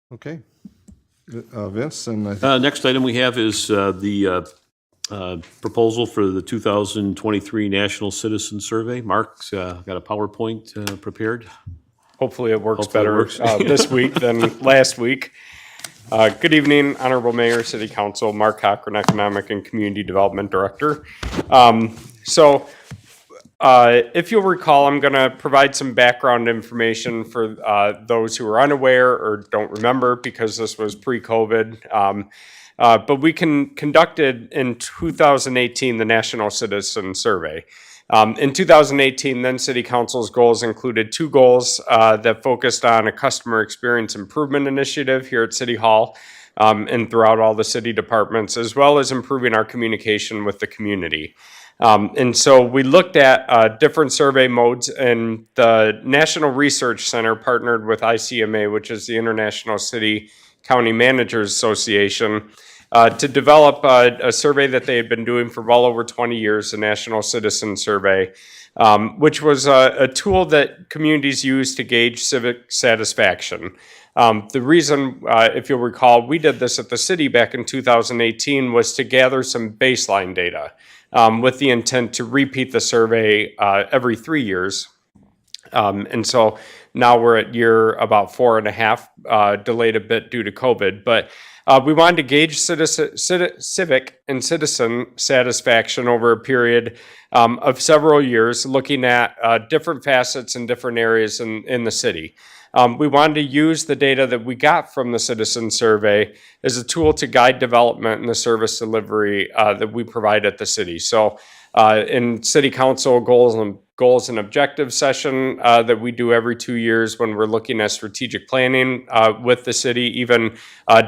Okay. Vince, and I think Next item we have is the proposal for the 2023 National Citizen Survey. Mark's got a PowerPoint prepared. Hopefully it works Hopefully it better works. this week than last week. Good evening, Honorable Mayor, City Council, Mark Cochran, Economic and Community Development Director. If you'll recall, I'm going to provide some background information for those who are unaware or don't remember, because this was pre-COVID. But we conducted in 2018 the National Citizen Survey. In 2018, then City Council's goals included 2 goals that focused on a customer experience improvement initiative here at City Hall and throughout all the city departments, as well as improving our communication with the community. And so we looked at different survey modes, and the National Research Center partnered with ICMA, which is the International City County Managers Association, to develop a survey that they had been doing for well over 20 years, the National Citizen Survey, which was a tool that communities use to gauge civic satisfaction. The reason, if you'll recall, we did this at the city back in 2018 was to gather some baseline data with the intent to repeat the survey every 3 years. And so now we're at year about 4.5, delayed a bit due to COVID. But we wanted to gauge civic and citizen satisfaction over a period of several years, looking at different facets in different areas in the city. We wanted to use the data that we got from the citizen survey as a tool to guide development and the service delivery that we provide at the city. So in City Council goals and objectives session that we do every 2 years when we're looking at strategic planning with the city, even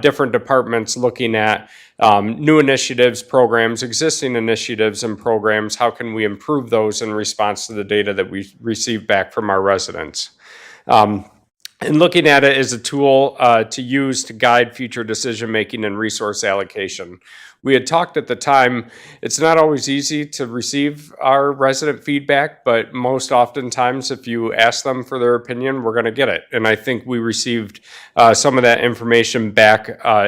different departments looking at new initiatives, programs, existing initiatives and programs, how can we improve those in response to the data that we receive back from our residents. And looking at it as a tool to use to guide future decision-making and resource allocation. We had talked at the time, it's not always easy to receive our resident feedback, but most oftentimes if you ask them for their opinion, we're going to get it. And I think we received some of that information back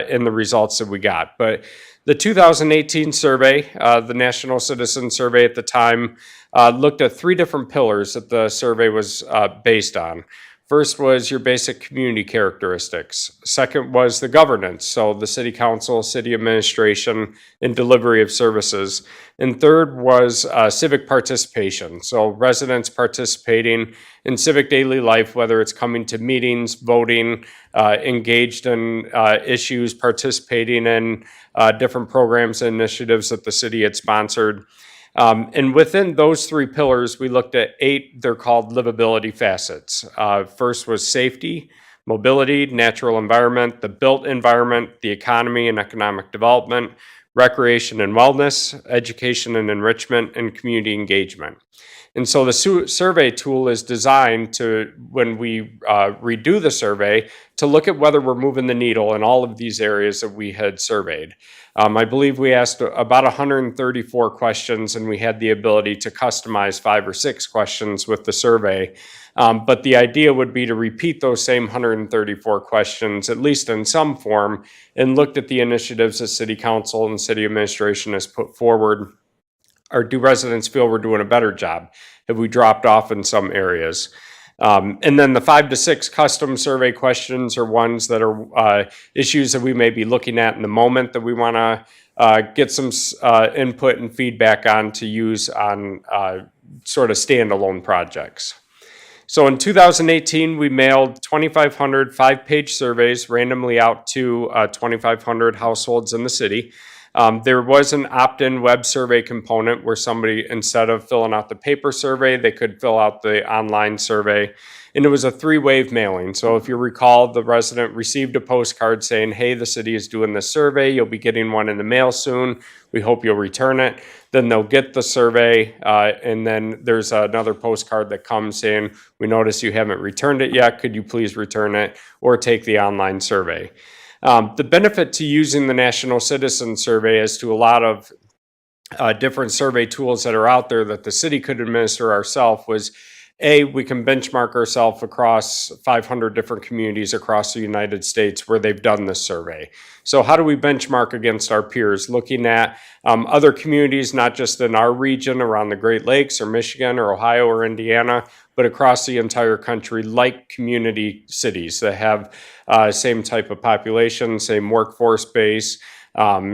in the results that we got. But the 2018 survey, the National Citizen Survey at the time, looked at 3 different pillars that the survey was based on. First was your basic community characteristics. Second was the governance, so the city council, city administration, and delivery of services. And third was civic participation, so residents participating in civic daily life, whether it's coming to meetings, voting, engaged in issues, participating in different programs and initiatives that the city had sponsored. And within those three pillars, we looked at 8, they're called livability facets. First was safety, mobility, natural environment, the built environment, the economy and economic development, recreation and wellness, education and enrichment, and community engagement. And so the survey tool is designed to, when we redo the survey, to look at whether we're moving the needle in all of these areas that we had surveyed. I believe we asked about 134 questions, and we had the ability to customize 5 or 6 questions with the survey. But the idea would be to repeat those same 134 questions, at least in some form, and looked at the initiatives that City Council and City Administration has put forward. Or do residents feel we're doing a better job? Have we dropped off in some areas? And then the 5 to 6 custom survey questions are ones that are issues that we may be looking at in the moment that we want to get some input and feedback on to use on sort of standalone projects. So in 2018, we mailed 2,500 5-page surveys randomly out to 2,500 households in the city. There was an opt-in web survey component where somebody, instead of filling out the paper survey, they could fill out the online survey. And it was a 3-wave mailing. So if you recall, the resident received a postcard saying, hey, the city is doing this survey. You'll be getting one in the mail soon. We hope you'll return it. Then they'll get the survey. And then there's another postcard that comes saying, we notice you haven't returned it yet. Could you please return it or take the online survey? The benefit to using the National Citizen Survey as to a lot of different survey tools that are out there that the city could administer ourselves was, A, we can benchmark ourselves across 500 different communities across the United States where they've done this survey. So how do we benchmark against our peers? Looking at other communities, not just in our region around the Great Lakes or Michigan or Ohio or Indiana, but across the entire country, like community cities that have same type of population, same workforce base,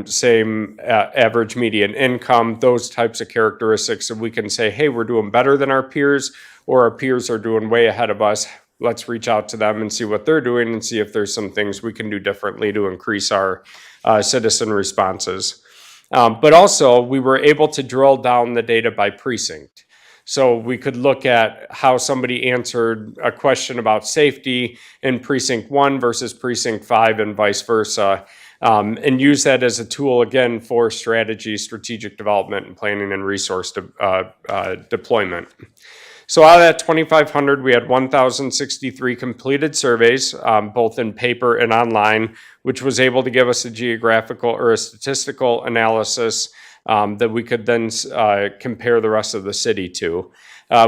same average median income, those types of characteristics that we can say, hey, we're doing better than our peers, or our peers are doing way ahead of us. Let's reach out to them and see what they're doing and see if there's some things we can do differently to increase our citizen responses. But also, we were able to drill down the data by precinct. So we could look at how somebody answered a question about safety in precinct 1 versus precinct 5 and vice versa, and use that as a tool, again, for strategy, strategic development, and planning and resource deployment. So out of that 2,500, we had 1,063 completed surveys, both in paper and online, which was able to give us a geographical or a statistical analysis that we could then compare the rest of the city to.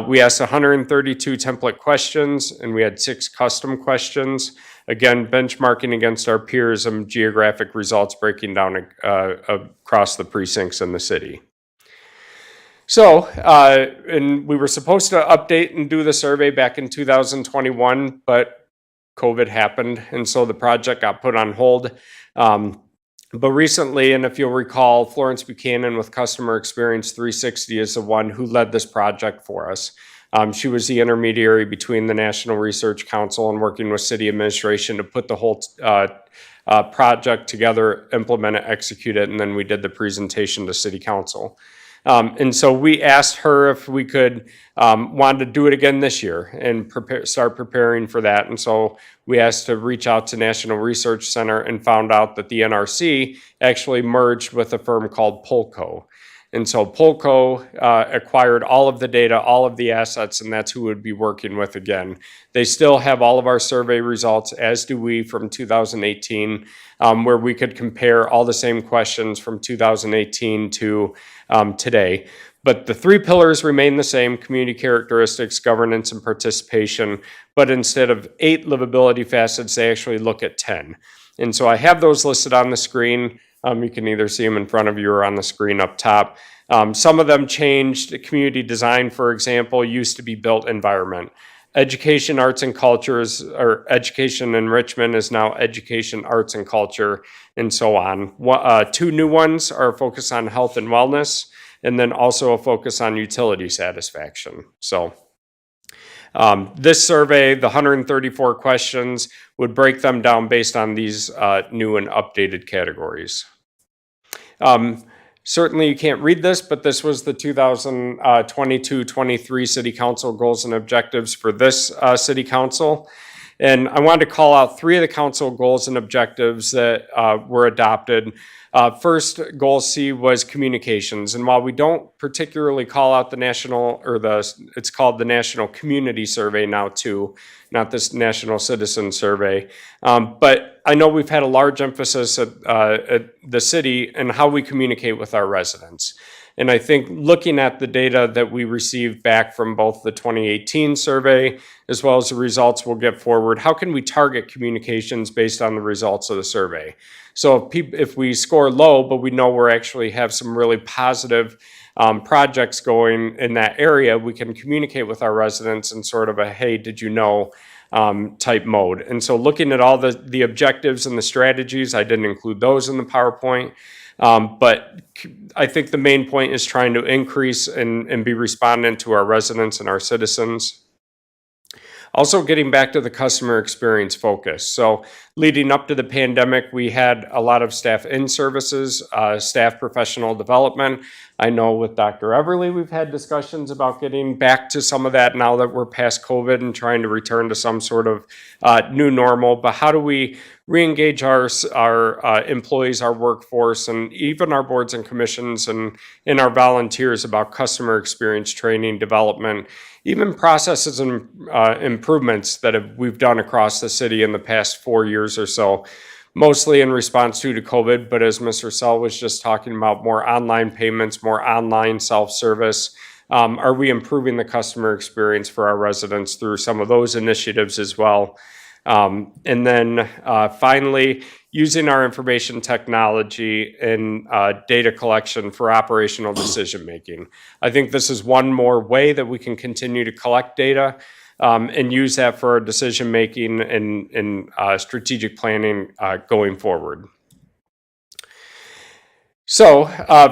We asked 132 template questions, and we had 6 custom questions. Again, benchmarking against our peers and geographic results breaking down across the precincts in the city. So, and we were supposed to update and do the survey back in 2021, but COVID happened, and so the project got put on hold. But recently, and if you'll recall, Florence Buchanan with Customer Experience 360 is the one who led this project for us. She was the intermediary between the National Research Council and working with city administration to put the whole project together, implement it, execute it, and then we did the presentation to City Council. And so we asked her if we could, wanted to do it again this year and start preparing for that. And so we asked to reach out to National Research Center and found out that the NRC actually merged with a firm called Polco. And so Polco acquired all of the data, all of the assets, and that's who would be working with again. They still have all of our survey results, as do we, from 2018, where we could compare all the same questions from 2018 to today. But the 3 pillars remain the same: community characteristics, governance, and participation. But instead of 8 livability facets, they actually look at 10. And so I have those listed on the screen. You can either see them in front of you or on the screen up top. Some of them changed. Community design, for example, used to be built environment. Education, arts, and cultures, or education enrichment is now education, arts, and culture, and so on. Two new ones are a focus on health and wellness, and then also a focus on utility satisfaction. So this survey, the 134 questions, would break them down based on these new and updated categories. Certainly you can't read this, but this was the 2022-23 City Council goals and objectives for this City Council. And I wanted to call out 3 of the council goals and objectives that were adopted. First, goal C was communications. And while we don't particularly call out the national, or it's called the National Community Survey now too, not this National Citizen Survey. But I know we've had a large emphasis at the city and how we communicate with our residents. And I think looking at the data that we received back from both the 2018 survey as well as the results we'll get forward, how can we target communications based on the results of the survey? So if we score low, but we know we're actually have some really positive projects going in that area, we can communicate with our residents in sort of a, hey, did you know, type mode. And so looking at all the objectives and the strategies, I didn't include those in the PowerPoint. But I think the main point is trying to increase and be respondent to our residents and our citizens. Also getting back to the customer experience focus. So leading up to the pandemic, we had a lot of staff in services, staff professional development. I know with Dr. Everly, we've had discussions about getting back to some of that now that we're past COVID and trying to return to some sort of new normal. But how do we re-engage our employees, our workforce, and even our boards and commissions and our volunteers about customer experience training, development, even processes and improvements that we've done across the city in the past 4 years or so, mostly in response to COVID, but as Mr. Sell was just talking about, more online payments, more online self-service. Are we improving the customer experience for our residents through some of those initiatives as well? And then finally, using our information technology and data collection for operational decision making. I think this is one more way that we can continue to collect data and use that for our decision making and strategic planning going forward. So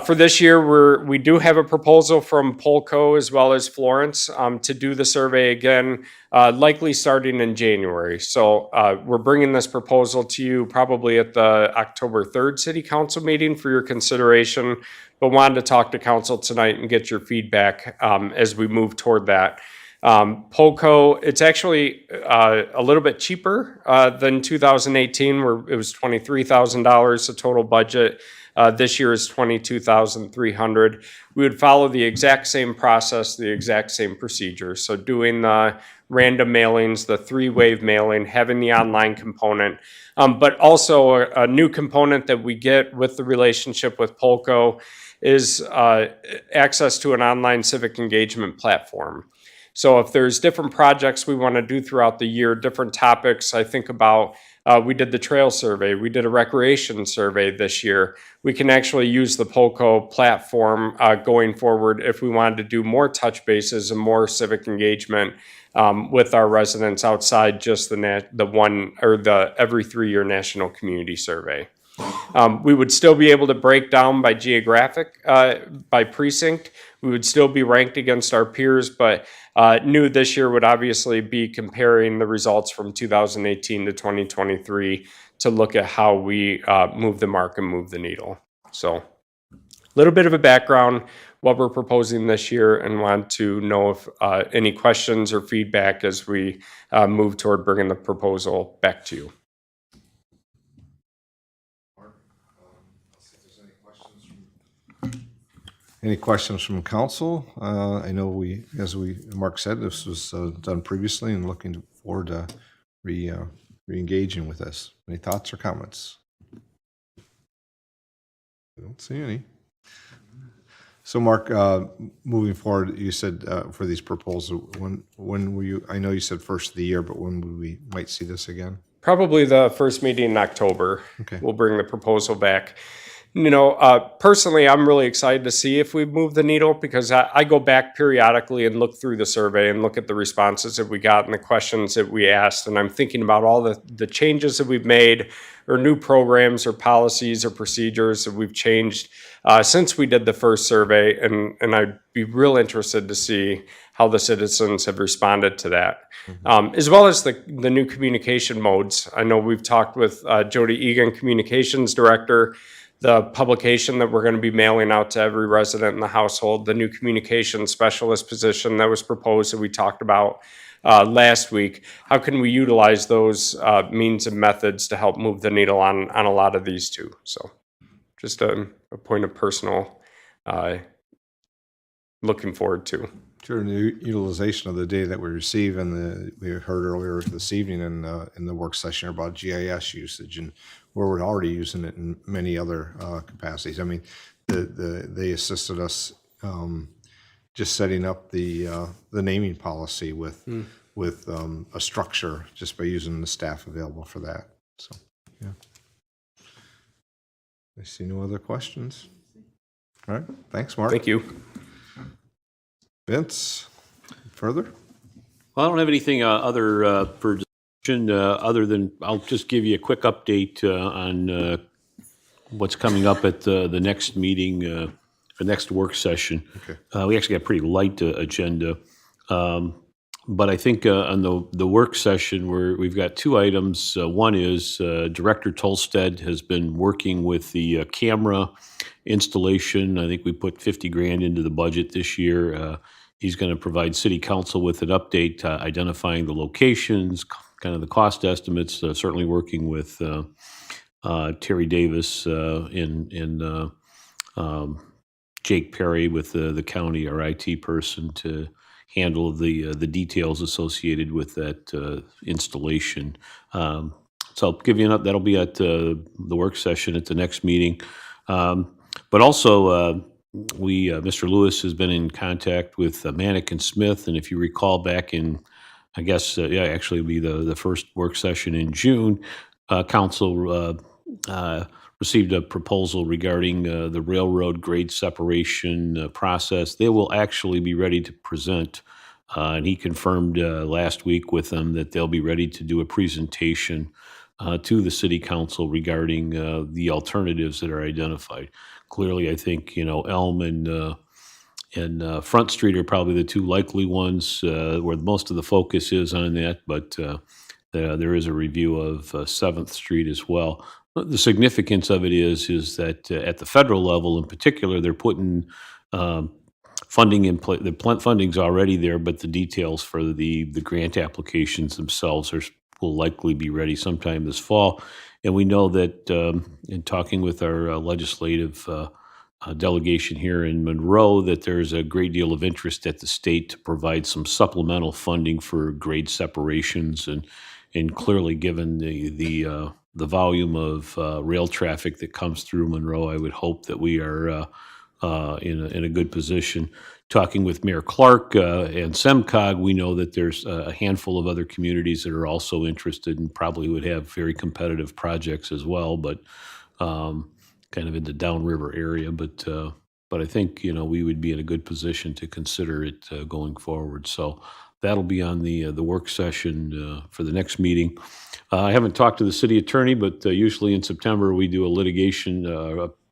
for this year, we do have a proposal from Polco as well as Florence to do the survey again, likely starting in January. So we're bringing this proposal to you probably at the October 3rd City Council meeting for your consideration, but wanted to talk to council tonight and get your feedback as we move toward that. Polco, it's actually a little bit cheaper than 2018, where it was $23,000 the total budget. This year is $22,300. We would follow the exact same process, the exact same procedure. So doing the random mailings, the 3-wave mailing, having the online component, but also a new component that we get with the relationship with Polco is access to an online civic engagement platform. So if there's different projects we want to do throughout the year, different topics, I think about, we did the trail survey, we did a recreation survey this year. We can actually use the Polco platform going forward if we wanted to do more touch bases and more civic engagement with our residents outside just the one or the every 3-year national community survey. We would still be able to break down by geographic, by precinct. We would still be ranked against our peers, but new this year would obviously be comparing the results from 2018 to 2023 to look at how we move the mark and move the needle. So a little bit of a background, what we're proposing this year, and want to know if any questions or feedback as we move toward bringing the proposal back to you. Any questions from council? I know as Mark said, this was done previously and looking forward to re-engaging with us. Any thoughts or comments? I don't see any. So Mark, moving forward, you said for these proposals, when will you, I know you said first of the year, but when we might see this again? Probably the first meeting in October. Okay. We'll bring the proposal back. Personally, I'm really excited to see if we've moved the needle because I go back periodically and look through the survey and look at the responses that we got and the questions that we asked. And I'm thinking about all the changes that we've made or new programs or policies or procedures that we've changed since we did the first survey. And I'd be real interested to see how the citizens have responded to that, as well as the new communication modes. I know we've talked with Jody Egan, Communications Director, the publication that we're going to be mailing out to every resident in the household, the new communication specialist position that was proposed that we talked about last week. How can we utilize those means and methods to help move the needle on a lot of these too? So just a point of personal looking forward to. Sure, the utilization of the data that we receive and we heard earlier this evening in the work session about GIS usage and where we're already using it in many other capacities. I mean, they assisted us just setting up the naming policy with a structure just by using the staff available for that. So, yeah. I see no other questions. All right, thanks, Mark. Thank you. Vince, further? Well, I don't have anything other for discussion other than I'll just give you a quick update on what's coming up at the next meeting, the next work session. Okay. We actually got a pretty light agenda, but I think on the work session we've got two items. One is Director Tolstead has been working with the camera installation. I think we put 50 grand into the budget this year. He's going to provide City Council with an update identifying the locations, kind of the cost estimates, certainly working with Terry Davis and Jake Perry with the county, our IT person, to handle the details associated with that installation. So I'll give you that'll be at the work session at the next meeting. But also, Mr. Lewis has been in contact with Manick and Smith, and if you recall back in, I guess, actually it'll be the first work session in June, Council received a proposal regarding the railroad grade separation process. They will actually be ready to present, and he confirmed last week with them that they'll be ready to do a presentation to the City Council regarding the alternatives that are identified. Clearly, I think, Elm and Front Street are probably the two likely ones where most of the focus is on that, but there is a review of 7th Street as well. The significance of it is that at the federal level in particular, they're putting funding in place. The funding's already there, but the details for the grant applications themselves will likely be ready sometime this fall. And we know that in talking with our legislative delegation here in Monroe, that there's a great deal of interest at the state to provide some supplemental funding for grade separations. And clearly, given the volume of rail traffic that comes through Monroe, I would hope that we are in a good position. Talking with Mayor Clark and SEMCOG, we know that there's a handful of other communities that are also interested and probably would have very competitive projects as well, but kind of in the downriver area. But I think, we would be in a good position to consider it going forward. So that'll be on the work session for the next meeting. I haven't talked to the city attorney, but usually in September we do a litigation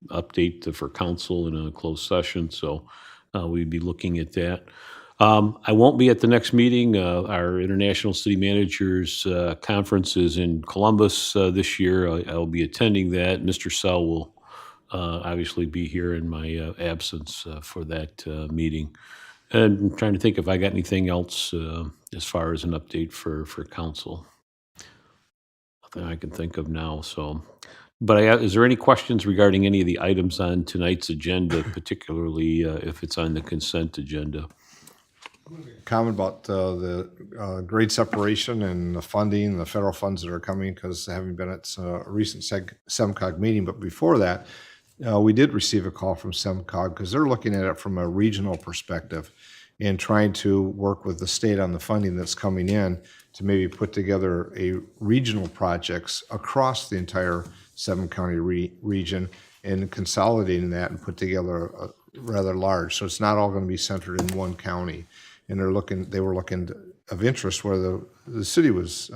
update for council in a closed session. So we'd be looking at that. I won't be at the next meeting. Our International City Managers Conference is in Columbus this year. I'll be attending that. Mr. Sell will obviously be here in my absence for that meeting. And I'm trying to think if I got anything else as far as an update for council. Nothing I can think of now. So, but is there any questions regarding any of the items on tonight's agenda, particularly if it's on the consent agenda? Comment about the grade separation and the funding, the federal funds that are coming, because having been at a recent SEMCOG meeting, but before that, we did receive a call from SEMCOG because they're looking at it from a regional perspective and trying to work with the state on the funding that's coming in to maybe put together a regional projects across the entire 7-county region and consolidating that and put together a rather large. So it's not all going to be centered in one county. And they were looking of interest where the city was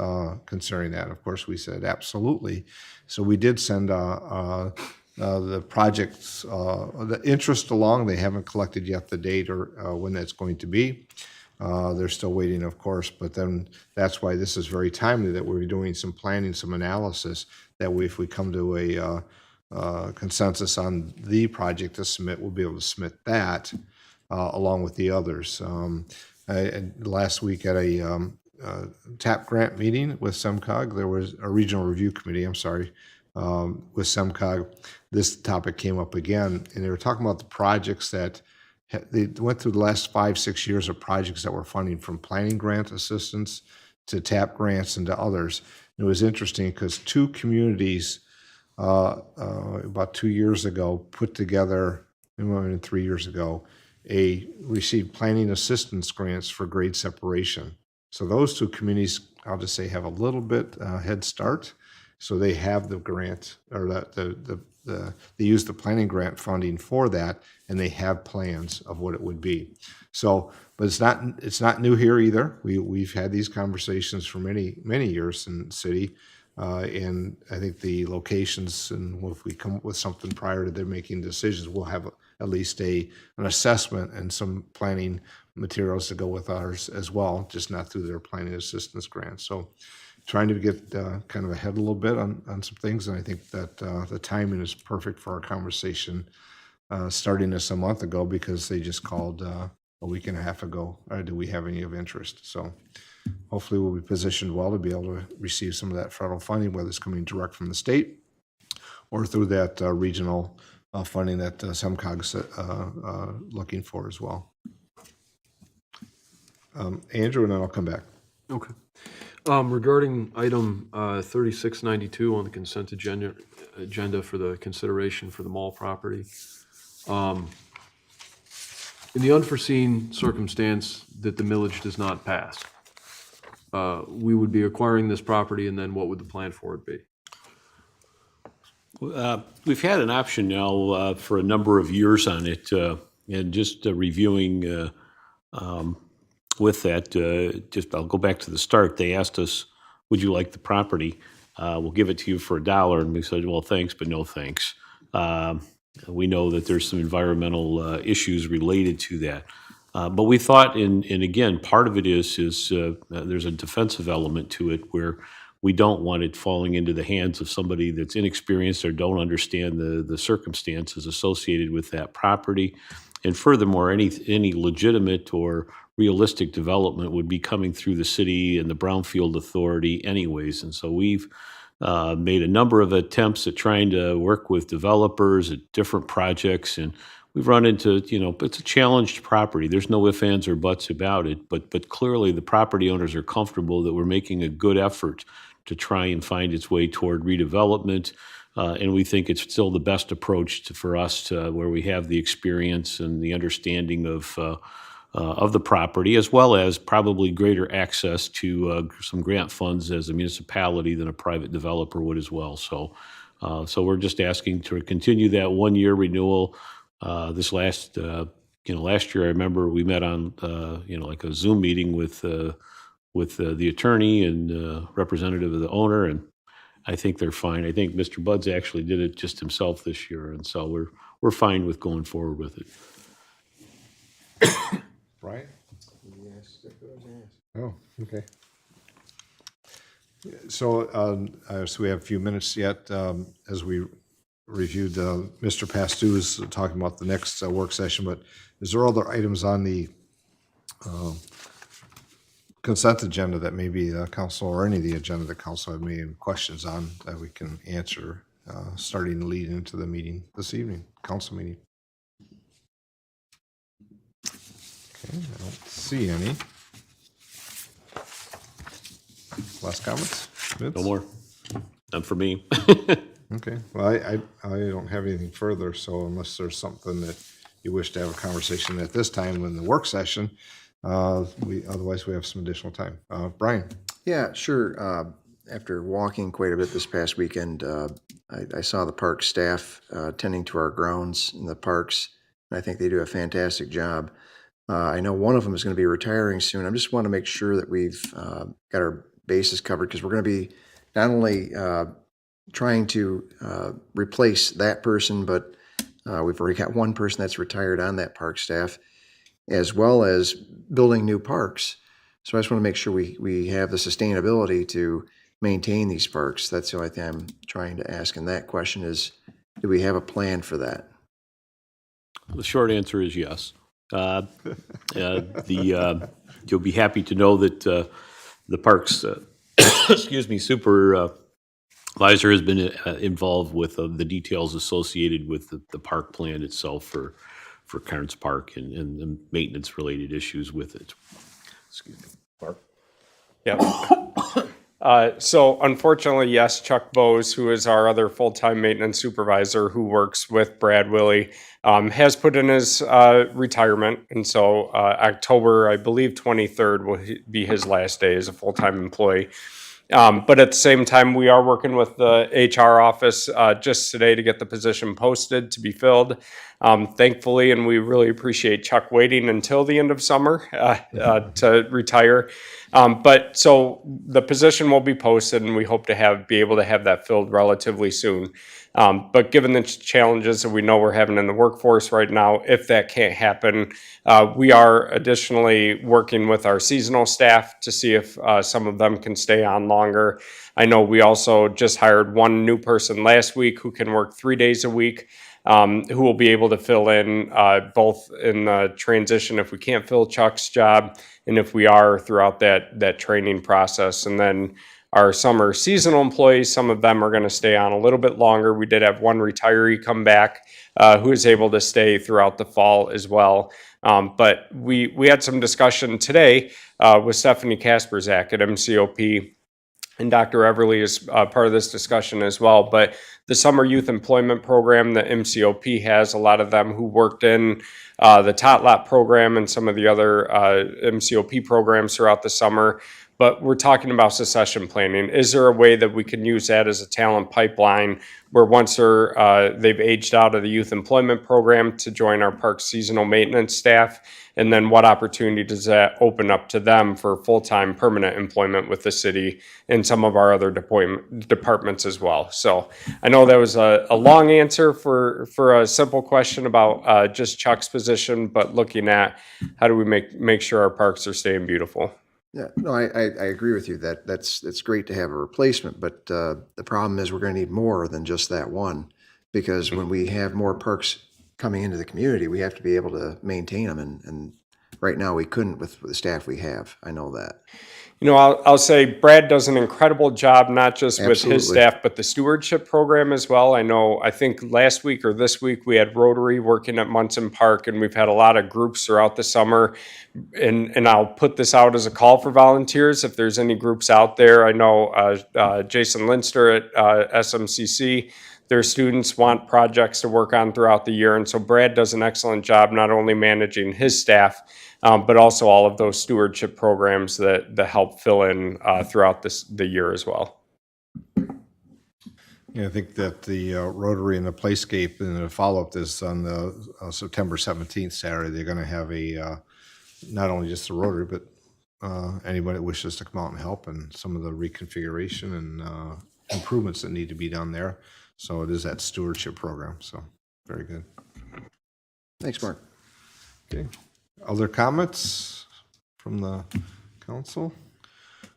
considering that. Of course, we said absolutely. So we did send the projects, the interest along. They haven't collected yet the date or when that's going to be. They're still waiting, of course, but then that's why this is very timely that we're doing some planning, some analysis, that if we come to a consensus on the project to submit, we'll be able to submit that along with the others. Last week at a TAP grant meeting with SEMCOG, there was a regional review committee, I'm sorry, with SEMCOG. This topic came up again, and they were talking about the projects that they went through the last 5-6 years of projects that were funding from planning grant assistance to TAP grants and to others. And it was interesting because 2 communities about 2 years ago put together, maybe 3 years ago, received planning assistance grants for grade separation. So those 2 communities, I'll just say, have a little bit head start. So they have the grant, or they use the planning grant funding for that, and they have plans of what it would be. So, but it's not new here either. We've had these conversations for many years in the city, and I think the locations, and if we come up with something prior to them making decisions, we'll have at least an assessment and some planning materials to go with ours as well, just not through their planning assistance grant. So trying to get kind of ahead a little bit on some things, and I think that the timing is perfect for our conversation starting this a month ago, because they just called a week and a half ago, do we have any of interest? So hopefully we'll be positioned well to be able to receive some of that federal funding, whether it's coming direct from the state or through that regional funding that SEMCOG's looking for as well. Andrew, and then I'll come back. Okay. Regarding item 3692 on the consent agenda for the consideration for the mall property, in the unforeseen circumstance that the millage does not pass, we would be acquiring this property, and then what would the plan for it be? We've had an option now for a number of years on it, and just reviewing with that, I'll go back to the start. They asked us, would you like the property? We'll give it to you for $1. And we said, well, thanks, but no thanks. We know that there's some environmental issues related to that. But we thought, and again, part of it is there's a defensive element to it, where we don't want it falling into the hands of somebody that's inexperienced or don't understand the circumstances associated with that property. And furthermore, any legitimate or realistic development would be coming through the city and the Brownfield Authority anyways. And so we've made a number of attempts at trying to work with developers at different projects, and we've run into, it's a challenged property. There's no ifs, ands, or buts about it, but clearly the property owners are comfortable that we're making a good effort to try and find its way toward redevelopment. And we think it's still the best approach for us to where we have the experience and the understanding of the property, as well as probably greater access to some grant funds as a municipality than a private developer would as well. So we're just asking to continue that 1-year renewal. This last year, I remember we met on like a Zoom meeting with the attorney and representative of the owner, and I think they're fine. I think Mr. Buds actually did it just himself this year, and so we're fine with going forward with it. Brian? Oh, okay. So we have a few minutes yet as we reviewed Mr. Pastu's talking about the next work session, but is there other items on the consent agenda that maybe the council, or any of the agenda the council have any questions on that we can answer starting to lead into the meeting this evening, council meeting? Okay, I don't see any. Last comments? Vince? No more. None for me. Okay, well, I don't have anything further, so unless there's something that you wish to have a conversation at this time in the work session, otherwise we have some additional time. Brian? Yeah, sure. after walking quite a bit this past weekend, I saw the park staff tending to our grounds in the parks, and I think they do a fantastic job. I know one of them is going to be retiring soon. I just want to make sure that we've got our bases covered, because we're going to be not only trying to replace that person, but we've already got one person that's retired on that park staff, as well as building new parks. So I just want to make sure we have the sustainability to maintain these parks. That's the only thing I'm trying to ask. And that question is, do we have a plan for that? The short answer is yes. You'll be happy to know that the parks, excuse me, supervisor has been involved with the details associated with the park plan itself for Carnes Park and the maintenance-related issues with it. Excuse me. Mark? Yep. So unfortunately, yes, Chuck Bose, who is our other full-time maintenance supervisor who works with Brad Willie, has put in his retirement. And so October, I believe 23rd will be his last day as a full-time employee. But at the same time, we are working with the HR office just today to get the position posted to be filled. Thankfully, and we really appreciate Chuck waiting until the end of summer to retire. But so the position will be posted, and we hope to be able to have that filled relatively soon. But given the challenges that we know we're having in the workforce right now, if that can't happen, we are additionally working with our seasonal staff to see if some of them can stay on longer. I know we also just hired one new person last week who can work 3 days a week, who will be able to fill in both in the transition if we can't fill Chuck's job, and if we are throughout that training process. And then our summer seasonal employees, some of them are going to stay on a little bit longer. We did have one retiree come back who is able to stay throughout the fall as well. But we had some discussion today with Stephanie Kasperzak at MCOP, and Dr. Everly is part of this discussion as well. But the Summer Youth Employment Program that MCOP has, a lot of them who worked in the Tot Lot program and some of the other MCOP programs throughout the summer. But we're talking about succession planning. Is there a way that we can use that as a talent pipeline where once they've aged out of the youth employment program to join our park seasonal maintenance staff? And then what opportunity does that open up to them for full-time permanent employment with the city and some of our other departments as well? So I know that was a long answer for a simple question about just Chuck's position, but looking at how do we make sure our parks are staying beautiful? Yeah, no, I agree with you that it's great to have a replacement, but the problem is we're going to need more than just that one, because when we have more parks coming into the community, we have to be able to maintain them, and right now we couldn't with the staff we have. I know that. You know, I'll say Brad does an incredible job, not just with his Absolutely. staff, but the stewardship program as well. I think last week or this week, we had Rotary working at Munson Park, and we've had a lot of groups throughout the summer. And I'll put this out as a call for volunteers. If there's any groups out there, I know Jason Linster at SMCC, their students want projects to work on throughout the year. And so Brad does an excellent job, not only managing his staff, but also all of those stewardship programs that help fill in throughout the year as well. Yeah, I think that the Rotary and the Playscape and the follow-up this on the September 17th, Saturday, they're going to have not only just the Rotary, but anybody that wishes to come out and help, and some of the reconfiguration and improvements that need to be done there. So it is that stewardship program. So very good. Thanks, Mark. Okay. Other comments from the council?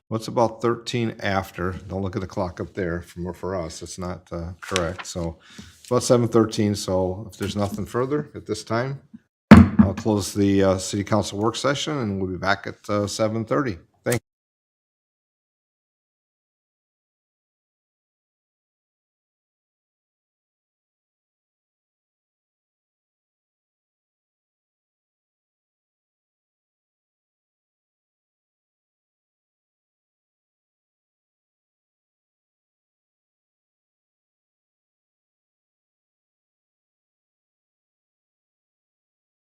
What's about 13 after? Don't look at the clock up there. For us, it's not correct. So it's about 7:13. So if there's nothing further at this time, I'll close the city council work session, and we'll be back at 7:30.